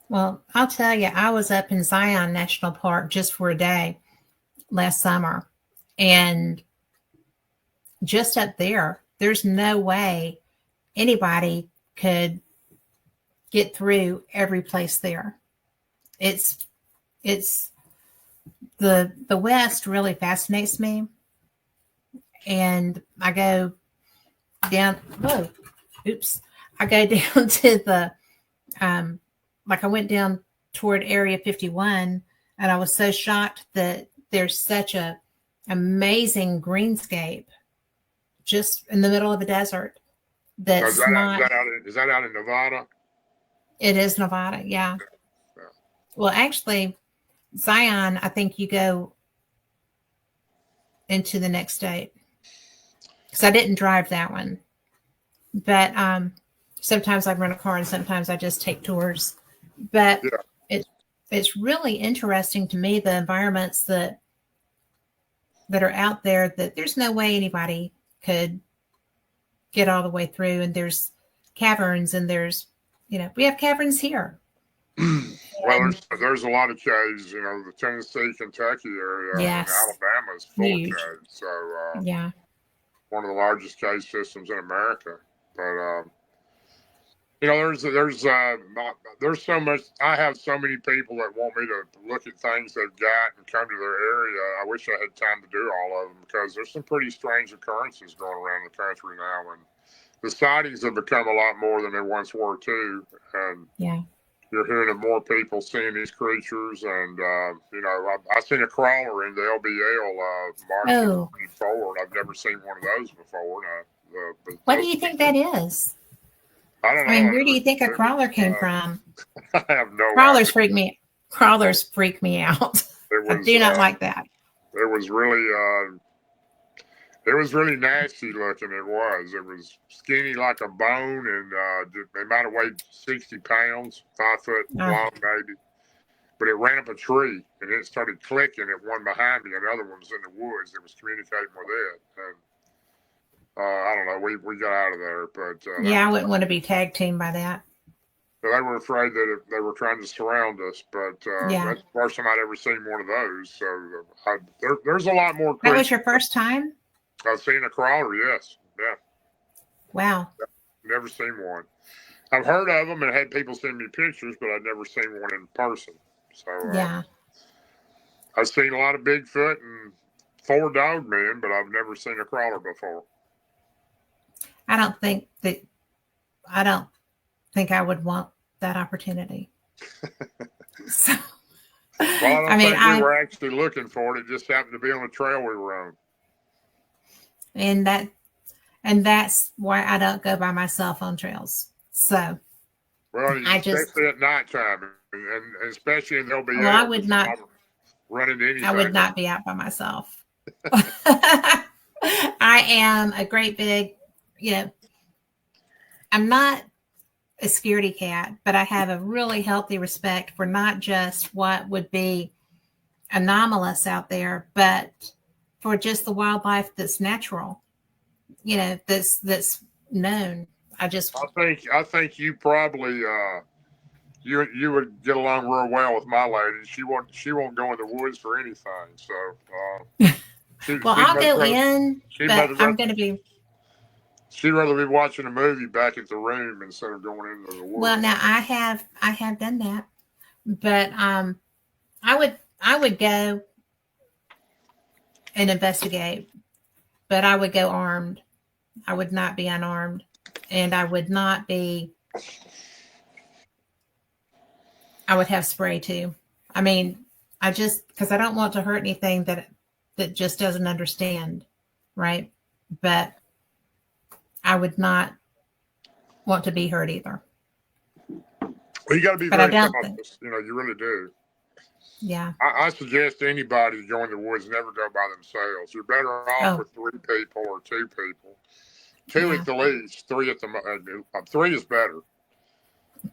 well, I'll tell you, I was up in Zion National Park just for a day last summer, and just up there, there's no way anybody could get through every place there. It's the West really fascinates me, and I go down. Whoa, oops! I go down to the like I went down toward Area 51, and I was so shocked that there's such a amazing greenscape just in the middle of a desert. That's not. Is that out in Nevada? It is Nevada, yeah. Well, actually, Zion, I think you go into the next state because I didn't drive that one. But sometimes I rent a car and sometimes I just take tours. But it's really interesting to me, the environments that are out there, that there's no way anybody could get all the way through. And there's caverns, and there's, we have caverns here. Well, there's a lot of caves, the Tennessee, Kentucky area, yes. and Alabama is full of caves. So, yeah, one of the largest cave systems in America. But, there's so much. I have so many people that want me to look at things they've got and come to their area. I wish I had time to do all of them, because there's some pretty strange occurrences going around the country now, and the sightings have become a lot more than they once were too. And you're hearing of more people seeing these creatures, and I seen a crawler in the LBL March 24, and I've never seen one of those before. What do you think that is? I don't know. I mean, where do you think a crawler came from? I have no Crawlers idea. freak me. Crawlers freak me out. I do not like that. It was really nasty looking. It was skinny like a bone, and they might have weighed 60 pounds, 5 foot long maybe. But it ran up a tree, and it started clicking at one behind me. Another one was in the woods that was communicating with it. And I don't know. We got out of there, but I wouldn't want to be tag teamed by that. They were afraid that they were trying to surround us, but that's the first time I'd ever seen one of those. So there's a lot more. That was your first time? I've seen a crawler, yes. Yeah. Wow. Never seen one. I've heard of them and had people send me pictures, but I've never seen one in person. So I've seen a lot of Bigfoot and 4 dog men, but I've never seen a crawler before. I don't think I would want that opportunity. So, well, I think we were actually looking for it. It just happened to be on the trail we were on. And that's why I don't go by myself on trails. So, especially at nighttime, and especially in LBL. Well, I would not. A run into anything. I would not be out by myself. I am a great big, I'm not a scaredy cat, but I have a really healthy respect for not just what would be anomalous out there, but for just the wildlife that's natural, that's known. I think you probably you would get along real well with my lady. She won't go in the woods for anything. So well, I'll go in, but I'm going to be. She'd rather be watching a movie back at the room instead of going into the woods. Well, now I have done that, but I would go and investigate, but I would go armed. I would not be unarmed, and I would have spray too. I mean, because I don't want to hurt anything that just doesn't understand, right? But I would not want to be hurt either. Well, you got to be very cautious. You really do. Yeah. I suggest anybody go in the woods never go by themselves. You're better off with 3 people or 2 people. 2 at the least, 3 at the most. 3 is better.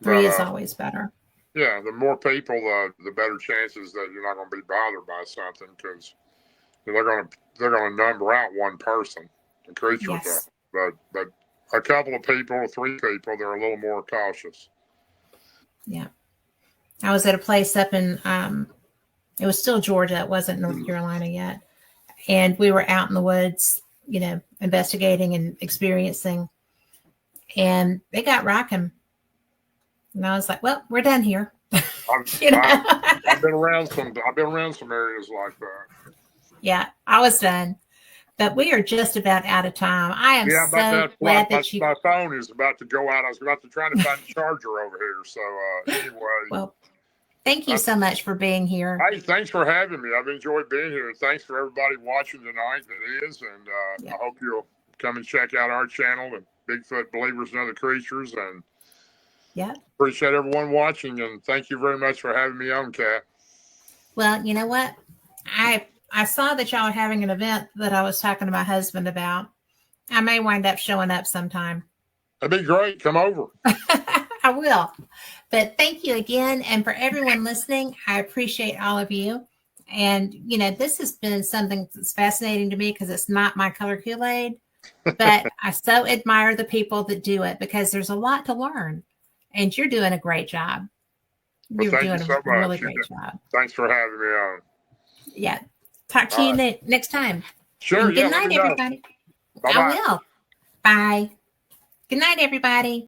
3 is always better. Yeah, the more people, the better chances that you're not going to be bothered by something, because they're going to number out one person, the creature. Yes. But a couple of people, 3 people, they're a little more cautious. Yeah, I was at a place up in it was still Georgia. It wasn't North Carolina yet, and we were out in the woods, investigating and experiencing, and they got rocking. And I was like, well, we're done here. I've been around some areas like that. Yeah, I was done. But we are just about out of time. I am so glad that my phone is about to go out. I was about to try to find a charger over here. So anyway. Well, thank you so much for being here. Hey, thanks for having me. I've enjoyed being here. Thanks for everybody watching tonight that is. And I hope you'll come and check out our channel, the Bigfoot Believers and Other Creatures. And appreciate everyone watching. And thank you very much for having me on, Kat. Well, you know what? I saw that y'all are having an event that I was talking to my husband about. I may wind up showing up sometime. That'd be great. Come over. I will. But thank you again. And for everyone listening, I appreciate all of you. And, this has been something that's fascinating to me because it's not my color Kool-Aid. But I so admire the people that do it because there's a lot to learn. And you're doing a great job. You're doing a really great job. Thanks for having me on. Yeah. Talk to you next time. Sure. And good night, everybody. Bye-bye. I will. Bye. Good night, everybody.